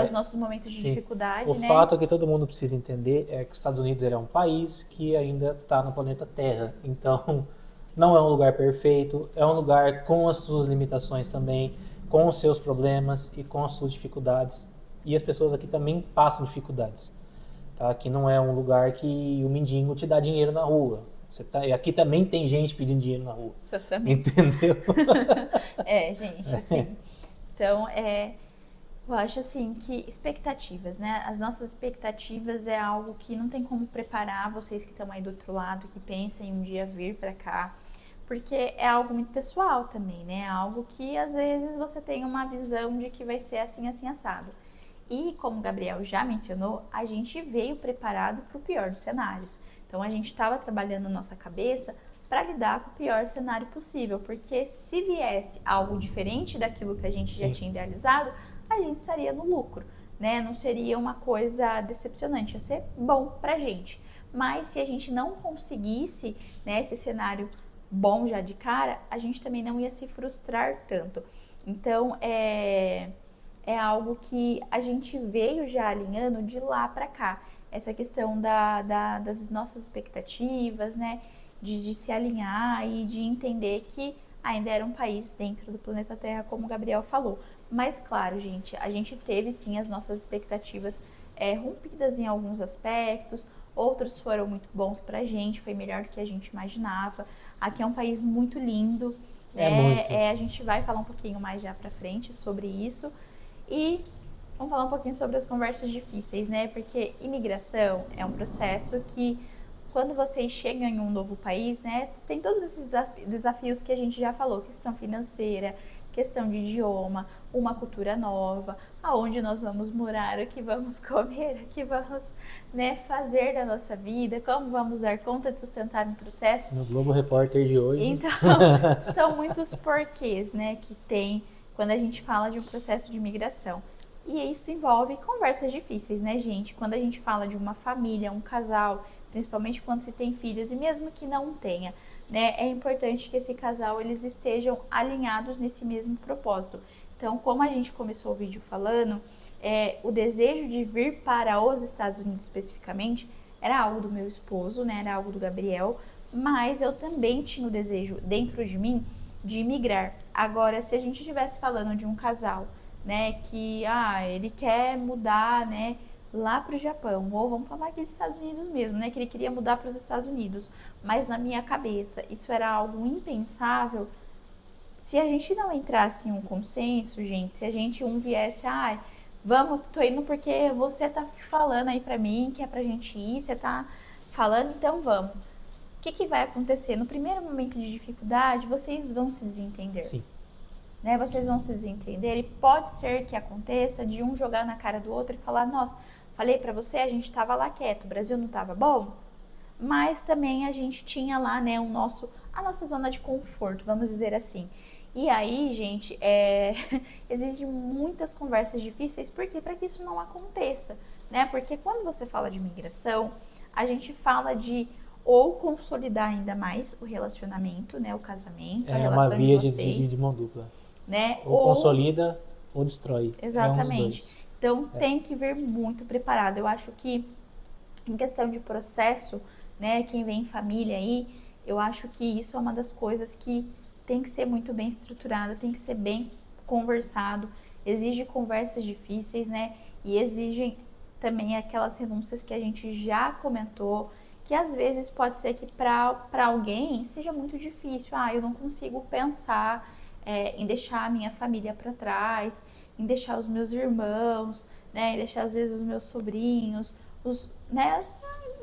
os nossos momentos de dificuldade,
O
né?
fato que todo mundo precisa entender é que os Estados Unidos ele é um país que ainda está no planeta Terra. Então, não é um lugar perfeito, é um lugar com as suas limitações também, com os seus problemas e com as suas dificuldades. E as pessoas aqui também passam dificuldades. Tá? Aqui não é um lugar que o mendigo te dá dinheiro na rua. E aqui também tem gente pedindo dinheiro na rua.
Exatamente.
Entendeu?
Gente, sim. Então, eu acho assim que expectativas, né? As nossas expectativas é algo que não tem como preparar vocês que estão aí do outro lado, que pensam em um dia vir pra cá, porque é algo muito pessoal também, né? É algo que às vezes você tem uma visão de que vai ser assim, assim, assado. E como o Gabriel já mencionou, a gente veio preparado para o pior dos cenários. Então a gente estava trabalhando nossa cabeça para lidar com o pior cenário possível, porque se viesse algo diferente daquilo que a gente já tinha idealizado, a gente estaria no lucro, né? Não seria uma coisa decepcionante, ia ser bom pra gente. Mas se a gente não conseguisse, né, esse cenário bom já de cara, a gente também não ia se frustrar tanto. Então, é algo que a gente veio já alinhando de lá para cá. Essa questão das nossas expectativas, né? De se alinhar e de entender que ainda era um país dentro do planeta Terra, como o Gabriel falou. Mas, claro, gente, a gente teve sim as nossas expectativas rompidas em alguns aspectos, outros foram muito bons pra gente, foi melhor do que a gente imaginava. Aqui é um país muito lindo,
muito.
a gente vai falar um pouquinho mais já pra frente sobre isso. E vamos falar um pouquinho sobre as conversas difíceis, né? Porque imigração é um processo que, quando vocês chegam em um novo país, né, tem todos esses desafios que a gente já falou, questão financeira, questão de idioma, uma cultura nova, aonde nós vamos morar, o que vamos comer, o que vamos, né, fazer da nossa vida, como vamos dar conta de sustentar um processo.
No Globo Repórter de hoje.
Então, são muitos porquês, né, que tem quando a gente fala de um processo de imigração. E isso envolve conversas difíceis, né, gente? Quando a gente fala de uma família, um casal, principalmente quando se tem filhos, e mesmo que não tenha, né, é importante que esse casal eles estejam alinhados nesse mesmo propósito. Então, como a gente começou o vídeo falando, o desejo de vir para os Estados Unidos especificamente era algo do meu esposo, né, era algo do Gabriel, mas eu também tinha o desejo dentro de mim de migrar. Agora, se a gente estivesse falando de um casal, né, que ele quer mudar, né, lá para o Japão, ou vamos falar aqui dos Estados Unidos mesmo, né, que ele queria mudar para os Estados Unidos, mas na minha cabeça isso era algo impensável. Se a gente não entrasse em um consenso, gente, se a gente viesse, vamos, tô indo porque você tá falando aí pra mim que é pra gente ir, você tá falando, então vamos. O que vai acontecer? No primeiro momento de dificuldade, vocês vão se desentender.
Sim.
Né? Vocês vão se desentender e pode ser que aconteça de um jogar na cara do outro e falar, nossa, falei pra você, a gente tava lá quieto, o Brasil não tava bom? Mas também a gente tinha lá, né, a nossa zona de conforto, vamos dizer assim. E aí, gente, existem muitas conversas difíceis, porque para que isso não aconteça, né? Porque quando você fala de imigração, a gente fala de ou consolidar ainda mais o relacionamento, né, o casamento, a relação
uma via
de vocês,
de mão dupla,
né?
Ou consolida ou destrói.
Exatamente. Então tem que vir muito preparado. Eu acho que em questão de processo, né, quem vem em família aí, eu acho que isso é uma das coisas que tem que ser muito bem estruturado, tem que ser bem conversado, exige conversas difíceis, né? E exigem também aquelas renúncias que a gente já comentou, que às vezes pode ser que para alguém seja muito difícil. Eu não consigo pensar em deixar a minha família para trás, em deixar os meus irmãos, né? Em deixar às vezes os meus sobrinhos, né?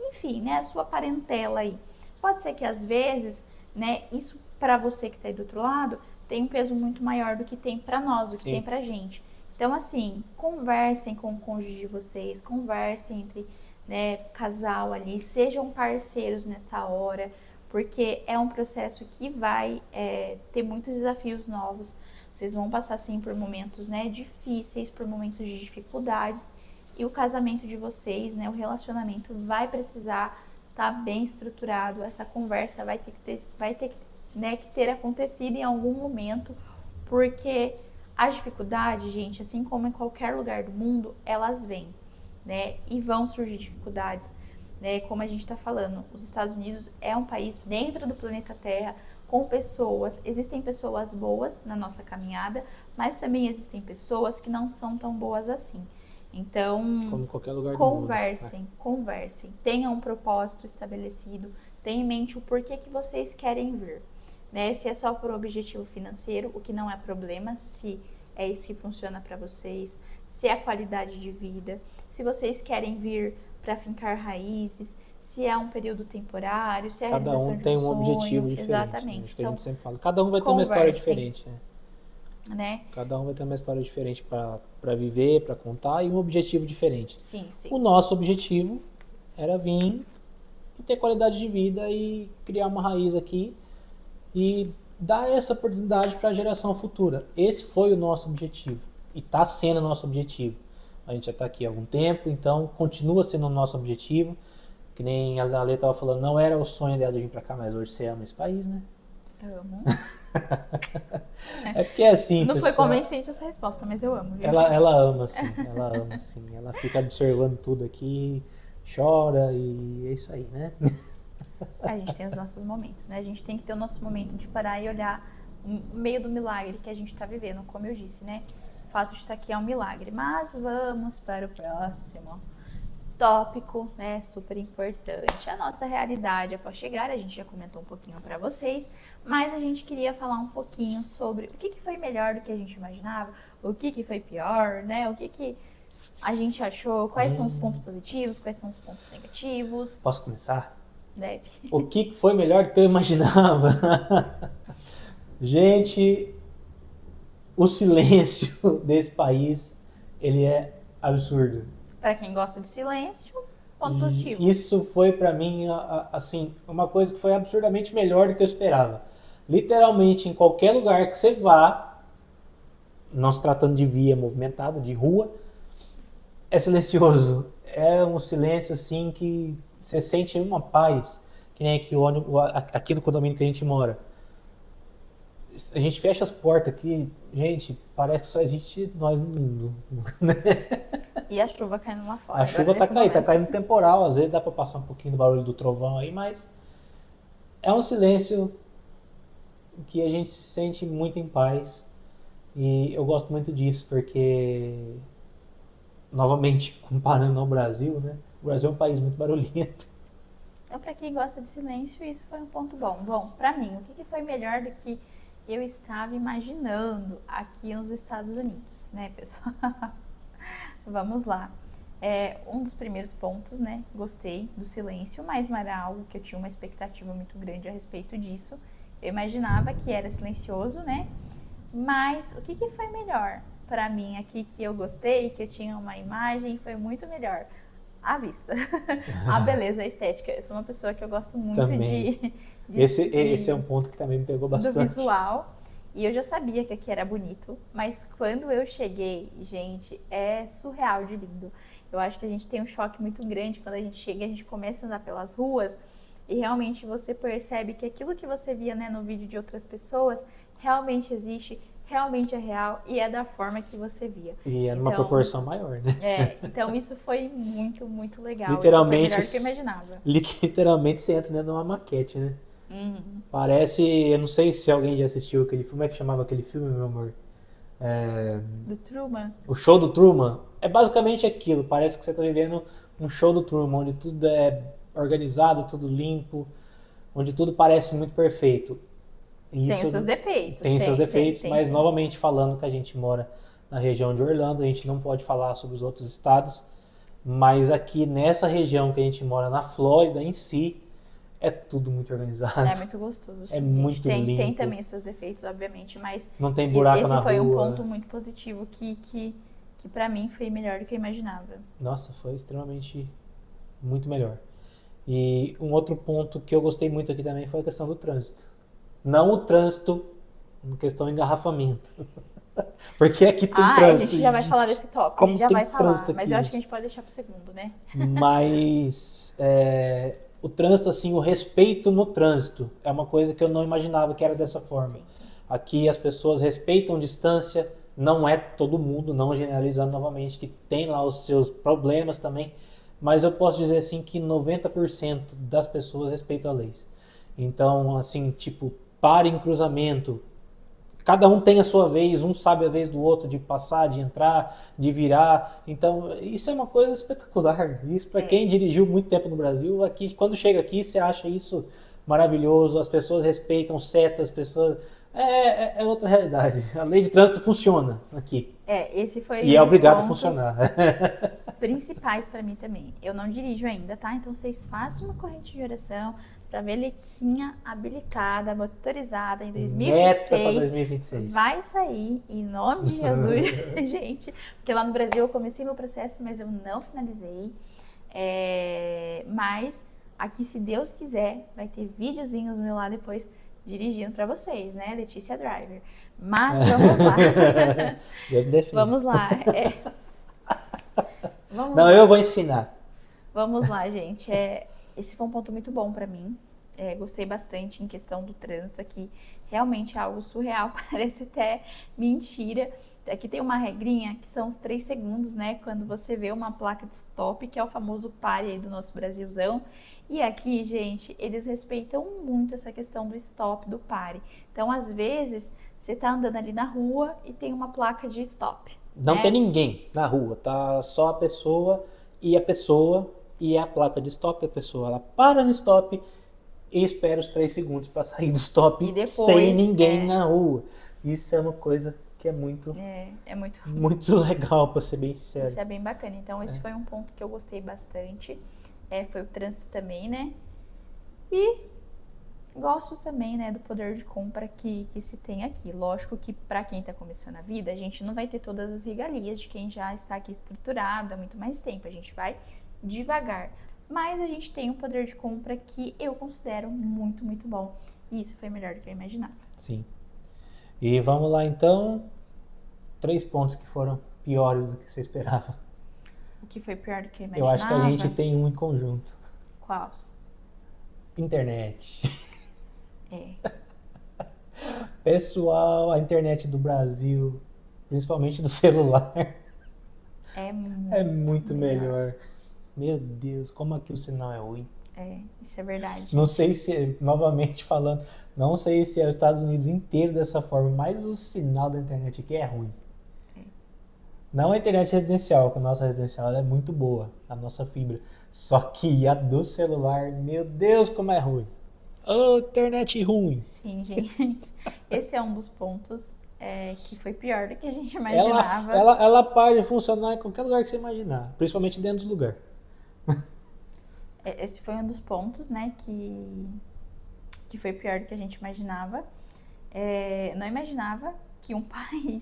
Enfim, né? A sua parentela aí. Pode ser que às vezes, né? Isso para você que está aí do outro lado, tem um peso muito maior do que tem para nós, do que tem pra gente. Então, assim, conversem com o cônjuge de vocês, conversem entre, né, casal ali, sejam parceiros nessa hora, porque é um processo que vai ter muitos desafios novos. Vocês vão passar, sim, por momentos, né, difíceis, por momentos de dificuldades, e o casamento de vocês, né, o relacionamento vai precisar estar bem estruturado. Essa conversa vai ter que ter acontecido em algum momento, porque as dificuldades, gente, assim como em qualquer lugar do mundo, elas vêm, né, e vão surgir dificuldades, né, como a gente está falando, os Estados Unidos é um país dentro do planeta Terra, com pessoas, existem pessoas boas na nossa caminhada, mas também existem pessoas que não são tão boas assim. Então,
como em qualquer lugar
conversem,
do mundo,
conversem, tenham um propósito estabelecido, tenham em mente o porquê que vocês querem vir, né? Se é só por objetivo financeiro, o que não é problema, se é isso que funciona para vocês, se é a qualidade de vida, se vocês querem vir para fincar raízes, se é um período temporário, se é a
Cada
realização
um
de
tem
um
um
sonho.
objetivo diferente.
Exatamente.
Né? Isso que
então,
a gente sempre fala. Cada um vai ter uma história diferente.
Né?
Cada um vai ter uma história diferente para viver, para contar, e um objetivo diferente.
Sim.
O nosso objetivo era vir e ter qualidade de vida e criar uma raiz aqui e dar essa oportunidade para a geração futura. Esse foi o nosso objetivo e está sendo o nosso objetivo. A gente já está aqui há algum tempo, então continua sendo o nosso objetivo. Que nem a Lê estava falando, não era o sonho dela de vir para cá, mas hoje você ama esse país, né?
Amo.
É porque é assim,
Não
pessoal,
foi convincente essa resposta, mas eu amo. Viu?
Ela ama sim, ela ama sim. Ela fica observando tudo aqui, chora e é isso aí, né?
A gente tem os nossos momentos, né? A gente tem que ter o nosso momento de parar e olhar o meio do milagre que a gente está vivendo, como eu disse, né? O fato de estar aqui é um milagre. Mas vamos para o próximo tópico, né, super importante, a nossa realidade após chegar. A gente já comentou um pouquinho para vocês, mas a gente queria falar um pouquinho sobre o que foi melhor do que a gente imaginava, o que foi pior, né, o que a gente achou, quais são os pontos positivos, quais são os pontos negativos.
Posso começar?
Deve.
O que foi melhor do que eu imaginava? Gente, o silêncio desse país, ele é absurdo.
Para quem gosta de silêncio, ponto positivo.
Isso foi para mim, assim, uma coisa que foi absurdamente melhor do que eu esperava. Literalmente, em qualquer lugar que você vá, não se tratando de via movimentada, de rua, é silencioso. É um silêncio, assim, que você sente uma paz, que nem aqui no condomínio que a gente mora. A gente fecha as portas aqui, gente, parece que só existe nós no mundo.
E a chuva caindo lá fora.
A chuva tá caindo temporal, às vezes dá para passar um pouquinho do barulho do trovão aí, mas é um silêncio que a gente se sente muito em paz e eu gosto muito disso porque, novamente, comparando ao Brasil, né? O Brasil é um país muito barulhento.
Então, para quem gosta de silêncio, isso foi um ponto bom. Bom, para mim, o que foi melhor do que eu estava imaginando aqui nos Estados Unidos, né, pessoal? Vamos lá. Um dos primeiros pontos, né? Gostei do silêncio, mas não era algo que eu tinha uma expectativa muito grande a respeito disso. Eu imaginava que era silencioso, né? Mas o que foi melhor para mim aqui que eu gostei, que eu tinha uma imagem, foi muito melhor? A vista, a beleza, a estética. Eu sou uma pessoa que eu gosto muito de
esse é um ponto que também me pegou bastante.
Do visual. E eu já sabia que aqui era bonito, mas quando eu cheguei, gente, é surreal de lindo. Eu acho que a gente tem um choque muito grande quando a gente chega e a gente começa a andar pelas ruas e realmente você percebe que aquilo que você via, né, no vídeo de outras pessoas realmente existe, realmente é real e é da forma que você via.
E é numa proporção maior, né?
Então isso foi muito, muito legal.
Literalmente,
isso foi melhor do que eu imaginava.
Literalmente você entra dentro de uma maquete, né? Parece, eu não sei se alguém já assistiu aquele filme, como é que chamava aquele filme, meu amor?
Do Truman.
O Show do Truman. É basicamente aquilo, parece que você está vivendo um show do Truman, onde tudo é organizado, tudo limpo, onde tudo parece muito perfeito. Isso
tem os seus defeitos.
Tem seus defeitos, mas novamente falando que a gente mora na região de Orlando, a gente não pode falar sobre os outros estados, mas aqui nessa região que a gente mora, na Flórida em si, é tudo muito organizado.
É muito gostoso. Sim,
muito limpo.
Tem também os seus defeitos, obviamente, mas
não tem buraco na rua.
Esse foi um ponto muito positivo que pra mim foi melhor do que eu imaginava.
Nossa, foi extremamente muito melhor. E um outro ponto que eu gostei muito aqui também foi a questão do trânsito. Não o trânsito, em questão de engarrafamento. Porque aqui tem
Ah, a
trânsito,
gente já vai falar desse
gente.
tópico, a
Como
gente já
tem
vai falar,
trânsito
mas
aqui,
eu acho que
gente.
a gente pode deixar pro segundo, né?
Mas o trânsito, assim, o respeito no trânsito é uma coisa que eu não imaginava que era dessa forma.
Sim, sim.
Aqui as pessoas respeitam distância, não é todo mundo, não generalizando novamente, que tem lá os seus problemas também, mas eu posso dizer assim que 90% das pessoas respeitam a lei. Então, assim, tipo, pare em cruzamento, cada um tem a sua vez, um sabe a vez do outro de passar, de entrar, de virar. Então, isso é uma coisa espetacular. Isso para quem dirigiu muito tempo no Brasil, aqui, quando chega aqui, você acha isso maravilhoso. As pessoas respeitam setas, as pessoas é outra realidade. A lei de trânsito funciona aqui
Esse foi
e
um
é
dos
obrigado a
pontos
funcionar.
principais para mim também. Eu não dirijo ainda, tá? Então vocês façam uma corrente de oração para ver Leticinha habilitada, motorizada em
Meta para
2026.
2026.
Vai sair em nome de Jesus, gente. Porque lá no Brasil eu comecei meu processo, mas eu não finalizei. Mas aqui, se Deus quiser, vai ter videozinhos meu lá depois dirigindo para vocês, né? Letícia Driver. Mas vamos lá.
Deus me defenda.
Vamos lá. Vamos
Não,
lá.
eu vou ensinar.
Vamos lá, gente. Esse foi um ponto muito bom para mim. Gostei bastante em questão do trânsito aqui. Realmente é algo surreal, parece até mentira. Aqui tem uma regrinha que são os 3 segundos, né? Quando você vê uma placa de stop, que é o famoso pare aí do nosso Brasilzão. E aqui, gente, eles respeitam muito essa questão do stop, do pare. Então, às vezes, você tá andando ali na rua e tem uma placa de stop.
Não
né?
tem ninguém na rua, tá só a pessoa e a placa de stop. A pessoa ela para no stop e espera os 3 segundos para sair do stop
E depois,
sem ninguém na rua. Isso é uma coisa que é muito, muito legal, para ser bem sincero.
Isso é bem bacana. Então, esse foi um ponto que eu gostei bastante. Foi o trânsito também, né? E gosto também, né, do poder de compra que se tem aqui. Lógico que para quem está começando a vida, a gente não vai ter todas as regalias de quem já está aqui estruturado há muito mais tempo. A gente vai devagar. Mas a gente tem um poder de compra que eu considero muito, muito bom. E isso foi melhor do que eu imaginava.
Sim. E vamos lá, então. 3 pontos que foram piores do que você esperava.
O que foi pior do que eu imaginava?
Eu acho que a gente tem um em conjunto.
Quais?
Internet.
É.
Pessoal, a internet do Brasil, principalmente do celular,
É
muito melhor. Meu Deus, como aqui o sinal é ruim.
Isso é verdade.
Não sei se, novamente falando, não sei se é os Estados Unidos inteiro dessa forma, mas o sinal da internet aqui é ruim. Não a internet residencial, que a nossa residencial é muito boa, a nossa fibra. Só que a do celular, meu Deus, como é ruim. Oh, internet ruim.
Sim, gente. Esse é um dos pontos que foi pior do que a gente imaginava.
Ela para de funcionar em qualquer lugar que você imaginar, principalmente dentro do lugar.
Esse foi um dos pontos, né, que foi pior do que a gente imaginava. Não imaginava que um país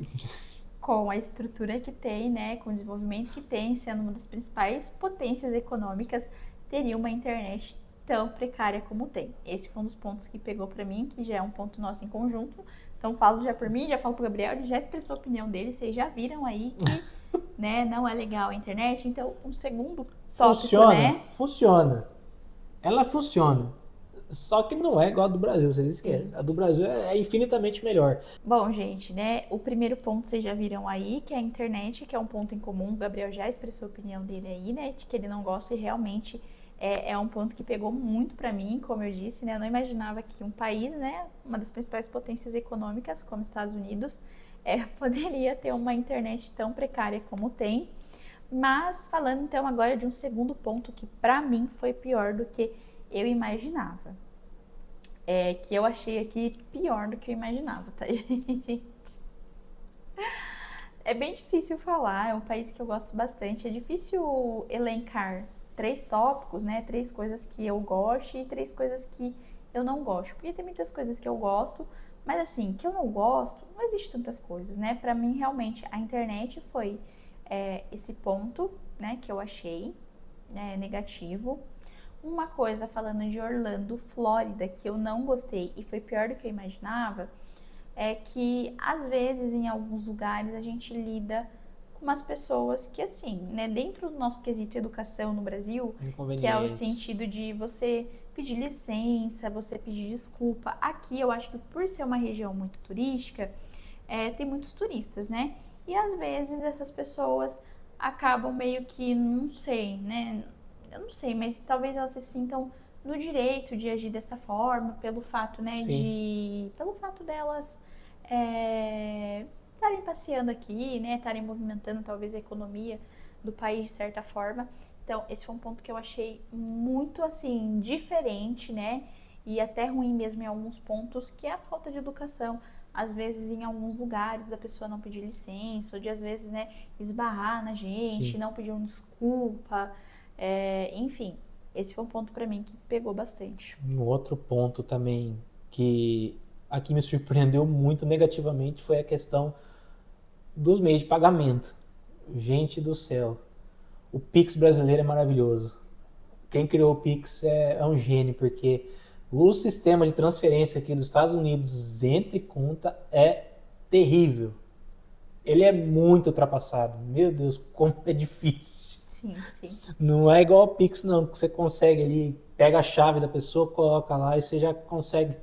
com a estrutura que tem, né, com o desenvolvimento que tem, sendo uma das principais potências econômicas, teria uma internet tão precária como tem. Esse foi um dos pontos que pegou pra mim, que já é um ponto nosso em conjunto. Então falo já por mim, já falo pro Gabriel, ele já expressou a opinião dele, vocês já viram aí que né, não é legal a internet. Então, um segundo tópico, né?
Funciona. Ela funciona. Só que não é igual a do Brasil, vocês esquecem. A do Brasil é infinitamente melhor.
Bom, gente, né? O primeiro ponto vocês já viram aí, que é a internet, que é um ponto em comum. O Gabriel já expressou a opinião dele aí, né? De que ele não gosta e realmente é um ponto que pegou muito pra mim, como eu disse, né? Eu não imaginava que um país, né? Uma das principais potências econômicas, como Estados Unidos, poderia ter uma internet tão precária como tem. Mas falando então agora de um segundo ponto que pra mim foi pior do que eu imaginava. Que eu achei aqui pior do que eu imaginava, tá, gente? É bem difícil falar, é um país que eu gosto bastante. É difícil elencar 3 tópicos, né? 3 coisas que eu gosto e 3 coisas que eu não gosto. Porque tem muitas coisas que eu gosto, mas assim, que eu não gosto, não existe tantas coisas, né? Pra mim, realmente, a internet foi esse ponto, né, que eu achei negativo. Uma coisa falando de Orlando, Flórida, que eu não gostei e foi pior do que eu imaginava, é que às vezes em alguns lugares a gente lida com umas pessoas que assim, né, dentro do nosso quesito educação no Brasil, que é o sentido de você pedir licença, você pedir desculpa. Aqui eu acho que por ser uma região muito turística, tem muitos turistas, né? E às vezes essas pessoas acabam meio que, não sei, né? Eu não sei, mas talvez elas se sintam no direito de agir dessa forma, pelo fato, né, pelo fato delas estarem passeando aqui, né, estarem movimentando talvez a economia do país de certa forma. Então, esse foi um ponto que eu achei muito, assim, diferente, né, e até ruim mesmo em alguns pontos, que é a falta de educação. Às vezes, em alguns lugares, da pessoa não pedir licença, ou de, às vezes, né, esbarrar na gente, não pedir uma desculpa. Enfim, esse foi um ponto para mim que pegou bastante.
Um outro ponto também que aqui me surpreendeu muito negativamente foi a questão dos meios de pagamento. Gente do céu, o Pix brasileiro é maravilhoso. Quem criou o Pix é um gênio, porque o sistema de transferência aqui dos Estados Unidos entre conta é terrível. Ele é muito ultrapassado. Meu Deus, como é difícil.
Sim, sim.
Não é igual ao Pix, não, que você consegue ali, pega a chave da pessoa, coloca lá e você já consegue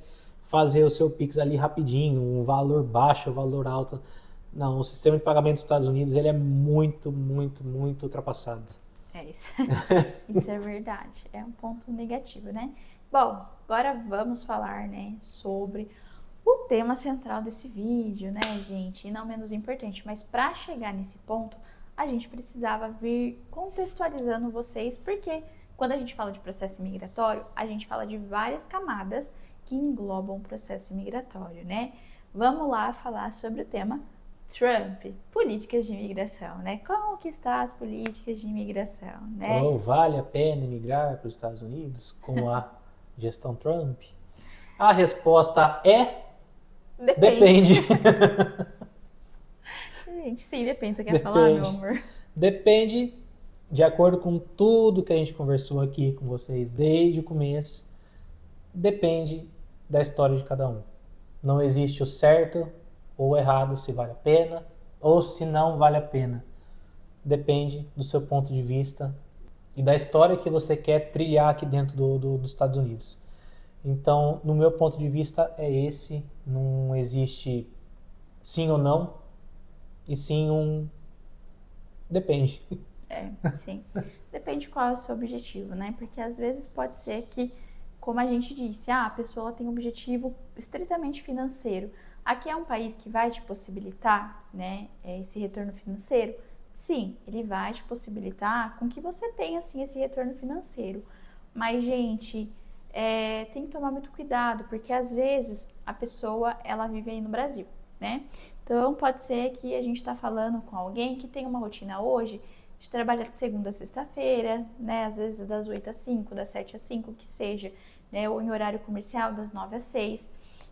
fazer o seu Pix ali rapidinho, um valor baixo, um valor alto. Não, o sistema de pagamento dos Estados Unidos, ele é muito, muito, muito ultrapassado.
Isso. Isso é verdade. É um ponto negativo, né? Bom, agora vamos falar, né, sobre o tema central desse vídeo, né, gente? E não menos importante, mas para chegar nesse ponto, a gente precisava vir contextualizando vocês, porque quando a gente fala de processo migratório, a gente fala de várias camadas que englobam o processo migratório, né? Vamos lá falar sobre o tema Trump, políticas de imigração, né? Como que está as políticas de imigração, né?
Vale a pena imigrar para os Estados Unidos com a gestão Trump? A resposta é... Depende.
Gente, sim, depende. Você quer falar, meu amor?
Depende, de acordo com tudo que a gente conversou aqui com vocês desde o começo, depende da história de cada um. Não existe o certo ou o errado, se vale a pena ou se não vale a pena. Depende do seu ponto de vista e da história que você quer trilhar aqui dentro dos Estados Unidos. Então, no meu ponto de vista, é esse. Não existe sim ou não, e sim um... Depende.
Sim. Depende qual é o seu objetivo, né? Porque às vezes pode ser que, como a gente disse, a pessoa tem um objetivo estritamente financeiro. Aqui é um país que vai te possibilitar, né, esse retorno financeiro? Sim, ele vai te possibilitar com que você tenha, assim, esse retorno financeiro. Mas, gente, tem que tomar muito cuidado, porque às vezes a pessoa, ela vive aí no Brasil, né? Então, pode ser que a gente está falando com alguém que tem uma rotina hoje de trabalhar de segunda a sexta-feira, né? Às vezes das 8 às 5, das 7 às 5, que seja, né? Ou em horário comercial, das 9 às 6.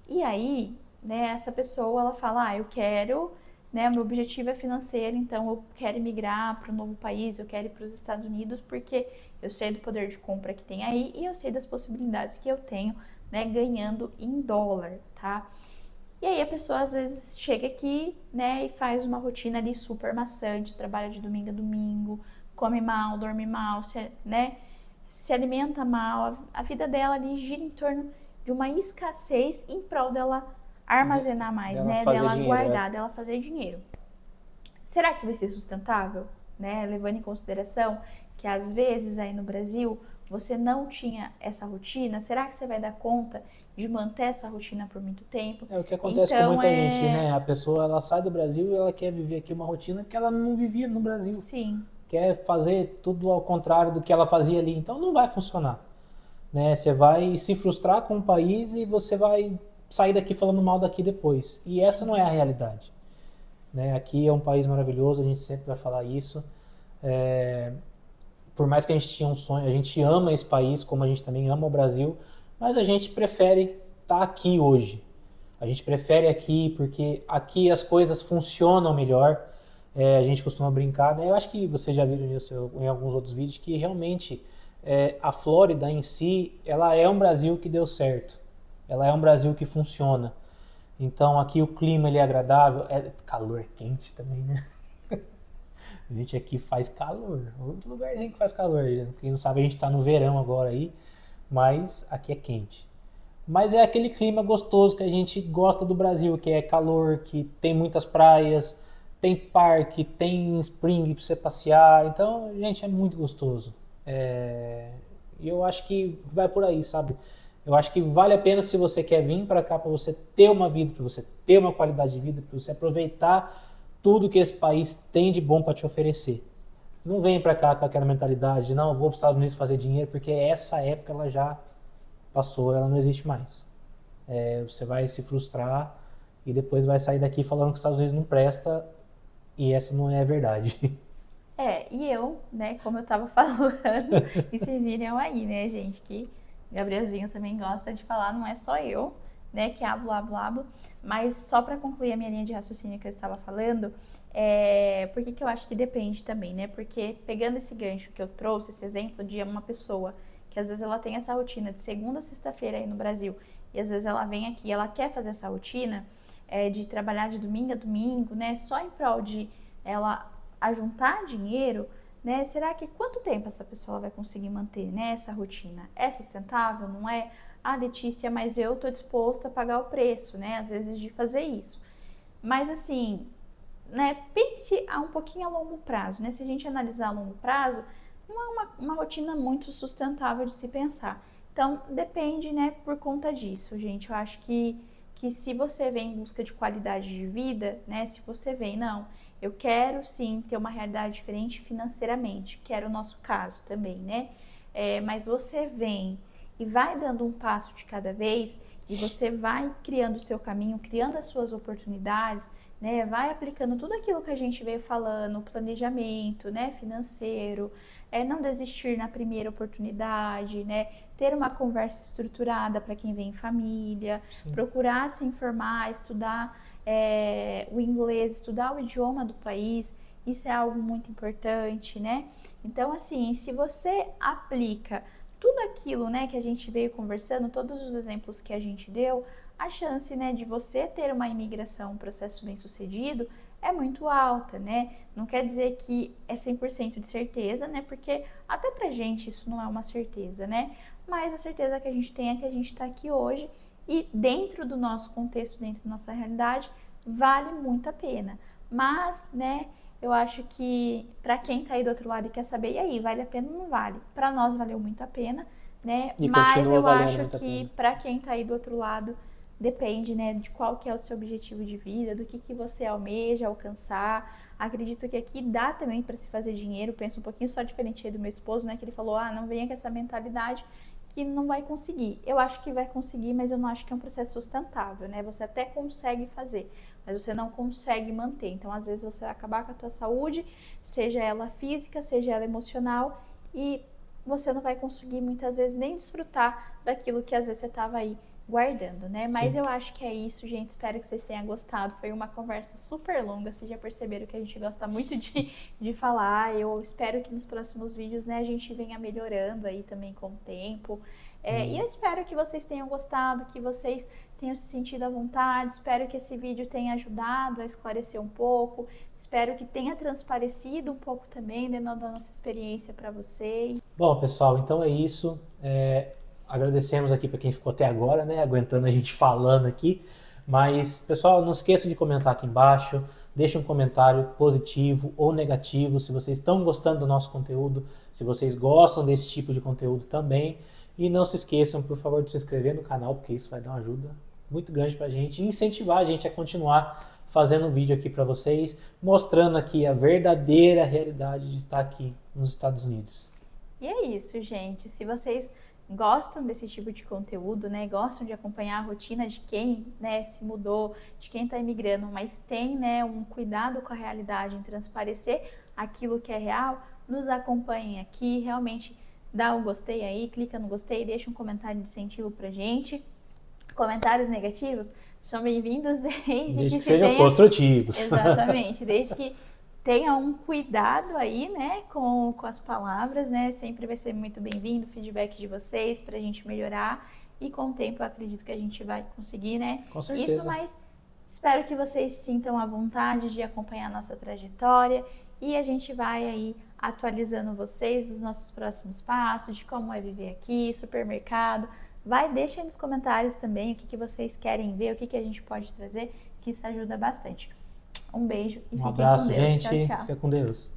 E aí, né, essa pessoa, ela fala, eu quero, né, meu objetivo é financeiro, então eu quero migrar para um novo país, eu quero ir para os Estados Unidos, porque eu sei do poder de compra que tem aí e eu sei das possibilidades que eu tenho, né, ganhando em dólar, tá? E aí a pessoa às vezes chega aqui, né, e faz uma rotina ali super maçante, trabalha de domingo a domingo, come mal, dorme mal, se alimenta mal, a vida dela ali gira em torno de uma escassez em prol dela armazenar mais, né, dela guardar, dela fazer dinheiro. Será que vai ser sustentável, né, levando em consideração que às vezes aí no Brasil você não tinha essa rotina? Será que você vai dar conta de manter essa rotina por muito tempo?
É o que acontece com muita gente, né? A pessoa, ela sai do Brasil e ela quer viver aqui uma rotina que ela não vivia no Brasil.
Sim.
Quer fazer tudo ao contrário do que ela fazia ali. Então não vai funcionar, né? Você vai se frustrar com o país e você vai sair daqui falando mal daqui depois. E essa não é a realidade, né? Aqui é um país maravilhoso, a gente sempre vai falar isso. Por mais que a gente tinha um sonho, a gente ama esse país, como a gente também ama o Brasil, mas a gente prefere estar aqui hoje. A gente prefere aqui porque aqui as coisas funcionam melhor. A gente costuma brincar, né? Eu acho que vocês já viram isso em alguns outros vídeos, que realmente a Flórida em si, ela é um Brasil que deu certo. Ela é um Brasil que funciona. Então aqui o clima ele é agradável, calor quente também, né? A gente aqui faz calor, outro lugarzinho que faz calor. Quem não sabe, a gente tá no verão agora aí, mas aqui é quente. Mas é aquele clima gostoso que a gente gosta do Brasil, que é calor, que tem muitas praias, tem parque, tem spring para você passear. Então, gente, é muito gostoso. E eu acho que vai por aí, sabe? Eu acho que vale a pena se você quer vir para cá, para você ter uma vida, para você ter uma qualidade de vida, para você aproveitar tudo que esse país tem de bom para te oferecer. Não vem para cá com aquela mentalidade de não, vou para os Estados Unidos fazer dinheiro, porque essa época ela já passou, ela não existe mais. Você vai se frustrar e depois vai sair daqui falando que os Estados Unidos não presta, e essa não é a verdade.
E eu, né, como eu tava falando, e vocês viram aí, né, gente, que Gabrielzinho também gosta de falar, não é só eu, né, que hablo, mas só para concluir a minha linha de raciocínio que eu estava falando, por que eu acho que depende também, né, porque pegando esse gancho que eu trouxe, esse exemplo de uma pessoa que às vezes ela tem essa rotina de segunda a sexta-feira aí no Brasil, e às vezes ela vem aqui e ela quer fazer essa rotina de trabalhar de domingo a domingo, né, só em prol de ela ajuntar dinheiro, né? Será que quanto tempo essa pessoa vai conseguir manter, né, essa rotina? É sustentável? Não é? Ah, Letícia, mas eu tô disposta a pagar o preço, né? Às vezes de fazer isso. Mas assim, né? Pense um pouquinho a longo prazo, né? Se a gente analisar a longo prazo, não é uma rotina muito sustentável de se pensar. Então, depende, né? Por conta disso, gente. Eu acho que se você vem em busca de qualidade de vida, né? Se você vem, não, eu quero sim ter uma realidade diferente financeiramente, que era o nosso caso também, né? Mas você vem e vai dando um passo de cada vez e você vai criando o seu caminho, criando as suas oportunidades, né? Vai aplicando tudo aquilo que a gente veio falando, planejamento, né? Financeiro, não desistir na primeira oportunidade, né? Ter uma conversa estruturada para quem vem em família, sim. Procurar se informar, estudar o inglês, estudar o idioma do país, isso é algo muito importante, né? Então, assim, se você aplica tudo aquilo, né, que a gente veio conversando, todos os exemplos que a gente deu, a chance, né, de você ter uma imigração, um processo bem sucedido, é muito alta, né? Não quer dizer que é 100% de certeza, né? Porque até pra gente isso não é uma certeza, né? Mas a certeza que a gente tem é que a gente tá aqui hoje e dentro do nosso contexto, dentro da nossa realidade, vale muito a pena. Mas, né, eu acho que para quem tá aí do outro lado e quer saber, e aí, vale a pena ou não vale? Para nós valeu muito a pena, né?
E
mas eu acho
que
para quem tá aí do outro lado, depende, né, de qual que é o seu objetivo de vida, do que você almeja alcançar. Acredito que aqui dá também para se fazer dinheiro. Penso um pouquinho só diferente aí do meu esposo, né, que ele falou, não venha com essa mentalidade que não vai conseguir. Eu acho que vai conseguir, mas eu não acho que é um processo sustentável, né? Você até consegue fazer, mas você não consegue manter. Então, às vezes, você vai acabar com a tua saúde, seja ela física, seja ela emocional, e você não vai conseguir, muitas vezes, nem desfrutar daquilo que, às vezes, você estava aí guardando, né? Mas sim, eu acho que é isso, gente. Espero que vocês tenham gostado. Foi uma conversa super longa. Vocês já perceberam que a gente gosta muito de falar. Eu espero que nos próximos vídeos, né, a gente venha melhorando aí também com o tempo. E eu espero que vocês tenham gostado, que vocês tenham se sentido à vontade. Espero que esse vídeo tenha ajudado a esclarecer um pouco. Espero que tenha transparecido um pouco também dentro da nossa experiência para vocês.
Bom, pessoal, então é isso. Agradecemos aqui para quem ficou até agora, né, aguentando a gente falando aqui. Mas, pessoal, não esqueça de comentar aqui embaixo. Deixe um comentário positivo ou negativo se vocês estão gostando do nosso conteúdo, se vocês gostam desse tipo de conteúdo também. E não se esqueçam, por favor, de se inscrever no canal, porque isso vai dar uma ajuda muito grande para a gente e incentivar a gente a continuar fazendo um vídeo aqui para vocês, mostrando aqui a verdadeira realidade de estar aqui nos Estados Unidos.
E é isso, gente. Se vocês gostam desse tipo de conteúdo, né, gostam de acompanhar a rotina de quem, né, se mudou, de quem está imigrando, mas tem, né, um cuidado com a realidade em transparecer aquilo que é real, nos acompanhem aqui, realmente dá um gostei aí, clica no gostei, deixa um comentário de incentivo pra gente. Comentários negativos são bem-vindos desde que
sejam construtivos.
Exatamente, desde que tenha um cuidado aí, né, com as palavras, né? Sempre vai ser muito bem-vindo o feedback de vocês pra gente melhorar. E com o tempo eu acredito que a gente vai conseguir, né?
Com certeza.
Isso, mas espero que vocês se sintam à vontade de acompanhar a nossa trajetória e a gente vai aí atualizando vocês dos nossos próximos passos, de como é viver aqui, supermercado. Deixa aí nos comentários também o que vocês querem ver, o que a gente pode trazer, que isso ajuda bastante. Um beijo e
Um
fiquem
abraço,
com Deus.
gente.
Tchau, tchau.
Fica com Deus.